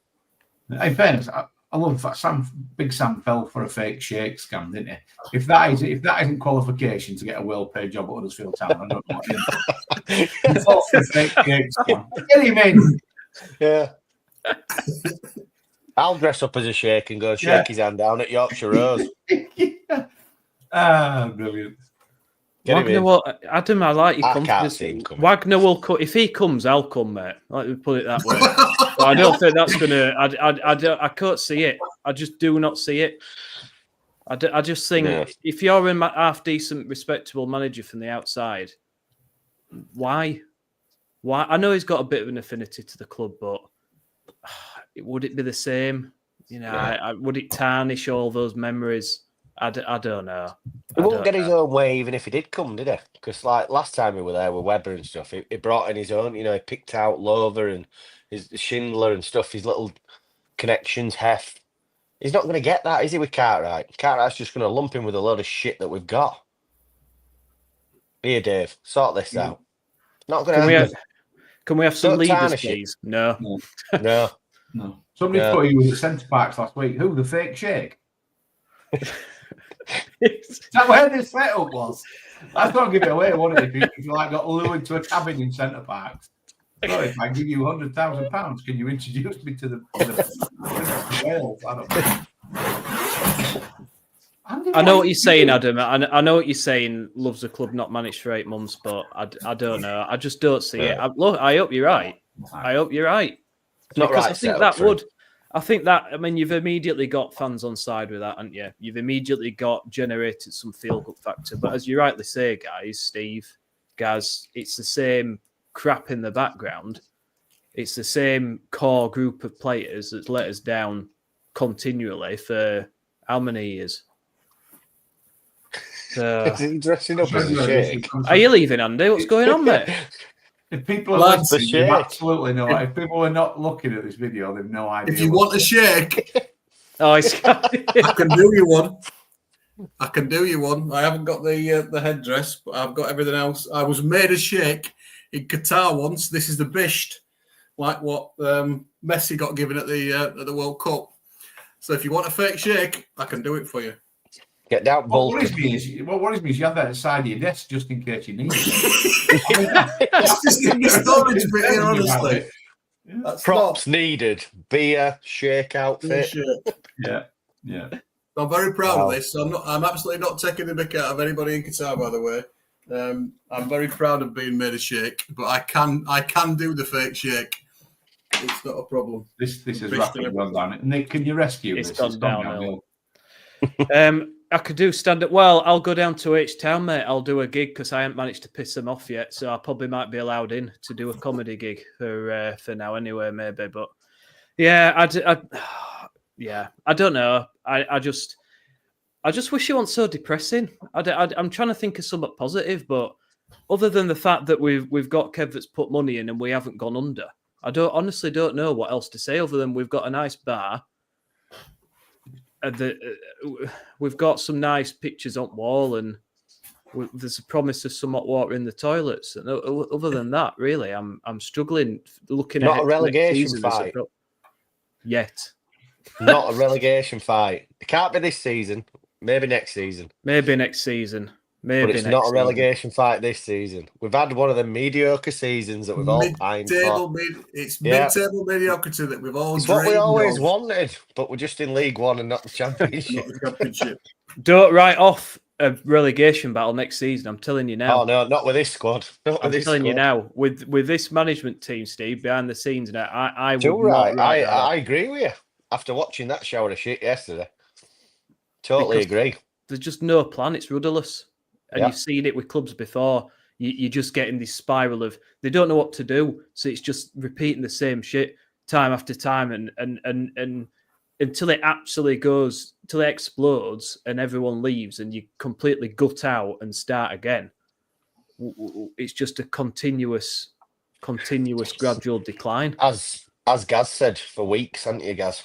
In fairness, I love that Big Sam fell for a fake shake scam, didn't he? If that isn't qualification to get a well-paid job at Huddersfield Town, I don't know what it is. He fell for a fake shake scam. Get him in. Yeah. I'll dress up as a shake and go shake his hand down at Yorkshire Rose. Brilliant. Wagner will, Adam, I like your confidence. Wagner will cut. If he comes, I'll come, mate. Let me put it that way. But I don't think that's gonna. I can't see it. I just do not see it. I just think if you're a half decent, respectable manager from the outside, why? I know he's got a bit of an affinity to the club, but would it be the same? You know, would it tarnish all those memories? I don't know. He won't get his own way even if he did come, did he? Because like last time we were there with Webber and stuff, he brought in his own. You know, he picked out Lover and his Schindler and stuff. His little connections, Hef. He's not going to get that, is he? With Cartwright, Cartwright's just going to lump him with a load of shit that we've got. Here, Dave, sort this out. Not going to happen. Can we have some leaders, please? No. Somebody thought he was at centre backs last week. Who, the fake Sheikh? Is that where this setup was? That's not give it away, won't it? If you like got lured to a cabin in centre backs. So if I give you £100,000, can you introduce me to the Wales? I know what you're saying, Adam. I know what you're saying. Loves a club not managed for 8 months, but I don't know. I just don't see it. Look, I hope you're right. I hope you're right. Not because right. I think that would. I think that. I mean, you've immediately got fans on side with that, haven't you? You've immediately got generated some feel-good factor. But as you rightly say, guys, Steve, Gaz, it's the same crap in the background. It's the same core group of players that's let us down continually for how many years? Is he dressing up as a Sheikh? Are you leaving, Andy? What's going on there? If people are listening, they've absolutely no idea. If people are not looking at this video, they've no idea. If you want a shake, I can do you one. I can do you one. I haven't got the headdress, but I've got everything else. I was made a shake in Qatar once. This is the bisht, like what Messi got given at the World Cup. So if you want a fake shake, I can do it for you. Get down, What worries me is you have that at the side of your desk just in case you need it. It's just in the storage bit here, honestly. Props needed. Beer, shake outfit. Yeah. I'm very proud of this. I'm absolutely not taking the mick out of anybody in Qatar, by the way. I'm very proud of being made a shake, but I can do the fake shake. It's not a problem. This is rapidly well done. Nick, can you rescue this? It's gone downhill. I could do stand-up. Well, I'll go down to H-Town, mate. I'll do a gig because I haven't managed to piss them off yet. So I probably might be allowed in to do a comedy gig for now anyway, maybe. But yeah, I don't know. I just wish it wasn't so depressing. I'm trying to think of something positive, but other than the fact that we've got Kev that's put money in and we haven't gone under, I honestly don't know what else to say other than we've got a nice bar. We've got some nice pictures on wall, and there's a promise of some hot water in the toilets. And other than that, really, I'm struggling looking at not a relegation fight yet. Not a relegation fight. It can't be this season. Maybe next season. But it's not a relegation fight this season. We've had one of the mediocre seasons that we've all pined for. It's mid-table mediocrity that we've all. It's what we always wanted, but we're just in League One and not the Championship. Don't write off a relegation battle next season. I'm telling you now. Oh no, not with this squad. I'm telling you now. With this management team, Steve, behind the scenes now, I would. I agree with you. After watching that shower of shit yesterday, totally agree. There's just no plan. It's rudderless. And you've seen it with clubs before. You're just getting this spiral of they don't know what to do, so it's just repeating the same shit time after time, and until it absolutely goes, till it explodes, and everyone leaves, and you completely gut out and start again. It's just a continuous gradual decline. As Gaz said for weeks, hasn't you, Gaz?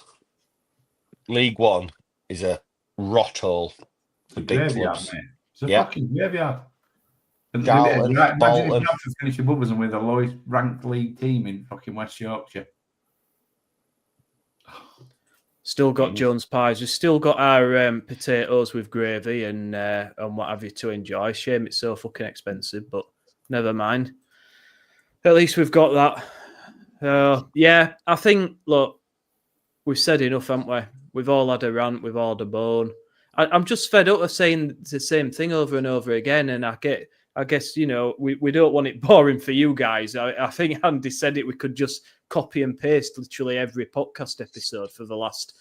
League One is a rot hole for big clubs. It's a fucking graveyard. Imagine if you finish above us and we're the lowest ranked league team in fucking West Yorkshire. Still got Jones pies. We've still got our potatoes with gravy and what have you to enjoy. Shame it's so fucking expensive, but never mind. At least we've got that. Yeah, I think, look, we've said enough, haven't we? We've all had a rant, we've all had a bone. I'm just fed up of saying the same thing over and over again, and I guess you know we don't want it boring for you guys. I think Andy said it. We could just copy and paste literally every podcast episode for the last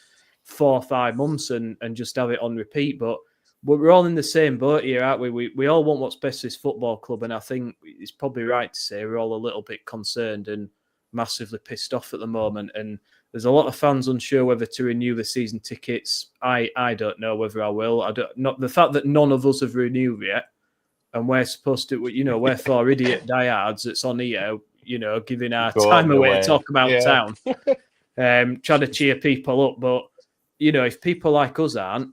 4 or 5 months and just have it on repeat. But we're all in the same boat here, aren't we? We all want what's best for this football club, and I think it's probably right to say we're all a little bit concerned and massively pissed off at the moment. And there's a lot of fans unsure whether to renew the season tickets. I don't know whether I will. Not the fact that none of us have renewed yet, and we're supposed to, we're 4 idiot diehards that's on here, giving our time away to talk about town, trying to cheer people up. But if people like us aren't,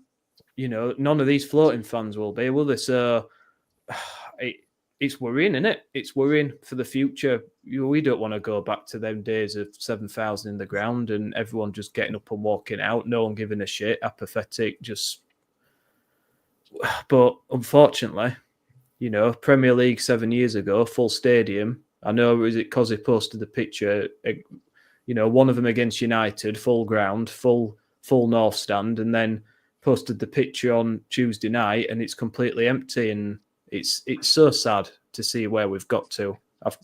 none of these floating fans will be, will they? So it's worrying, isn't it? It's worrying for the future. We don't want to go back to them days of 7,000 in the ground and everyone just getting up and walking out, no one giving a shit, apathetic, just. But unfortunately, Premier League 7 years ago, full stadium. I know, is it because he posted the picture? One of them against United, full ground, full north stand, and then posted the picture on Tuesday night, and it's completely empty. And it's so sad to see where we've got to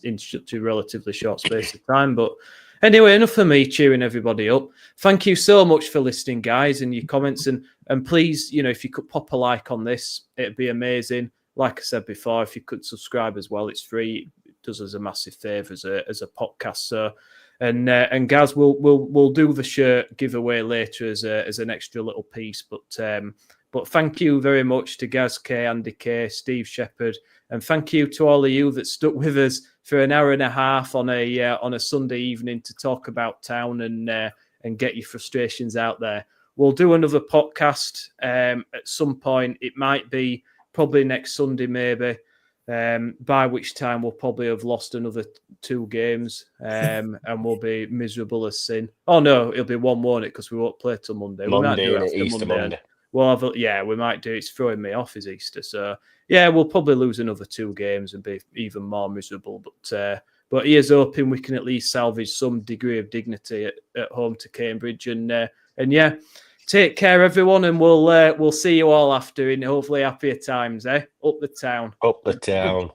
in such a relatively short space of time. But anyway, enough for me cheering everybody up. Thank you so much for listening, guys, and your comments. And please, if you could pop a like on this, it'd be amazing. Like I said before, if you could subscribe as well, it's free. It does us a massive favour as a podcast. So, and Gaz, we'll do the shirt giveaway later as an extra little piece. But thank you very much to Gaz K, Andy K, Steve Shepherd, and thank you to all of you that stuck with us for an hour and a half on a Sunday evening to talk about town and get your frustrations out there. We'll do another podcast at some point. It might be probably next Sunday, maybe. By which time we'll probably have lost another 2 games, and we'll be miserable as sin. Oh no, it'll be 1, won't it? Because we won't play till Monday. Easter Monday. We might do. It's throwing me off is Easter, so yeah, we'll probably lose another 2 games and be even more miserable. But here's hoping we can at least salvage some degree of dignity at home to Cambridge, and yeah. Take care, everyone, and we'll see you all after in hopefully happier times, eh? Up the town. Up the town.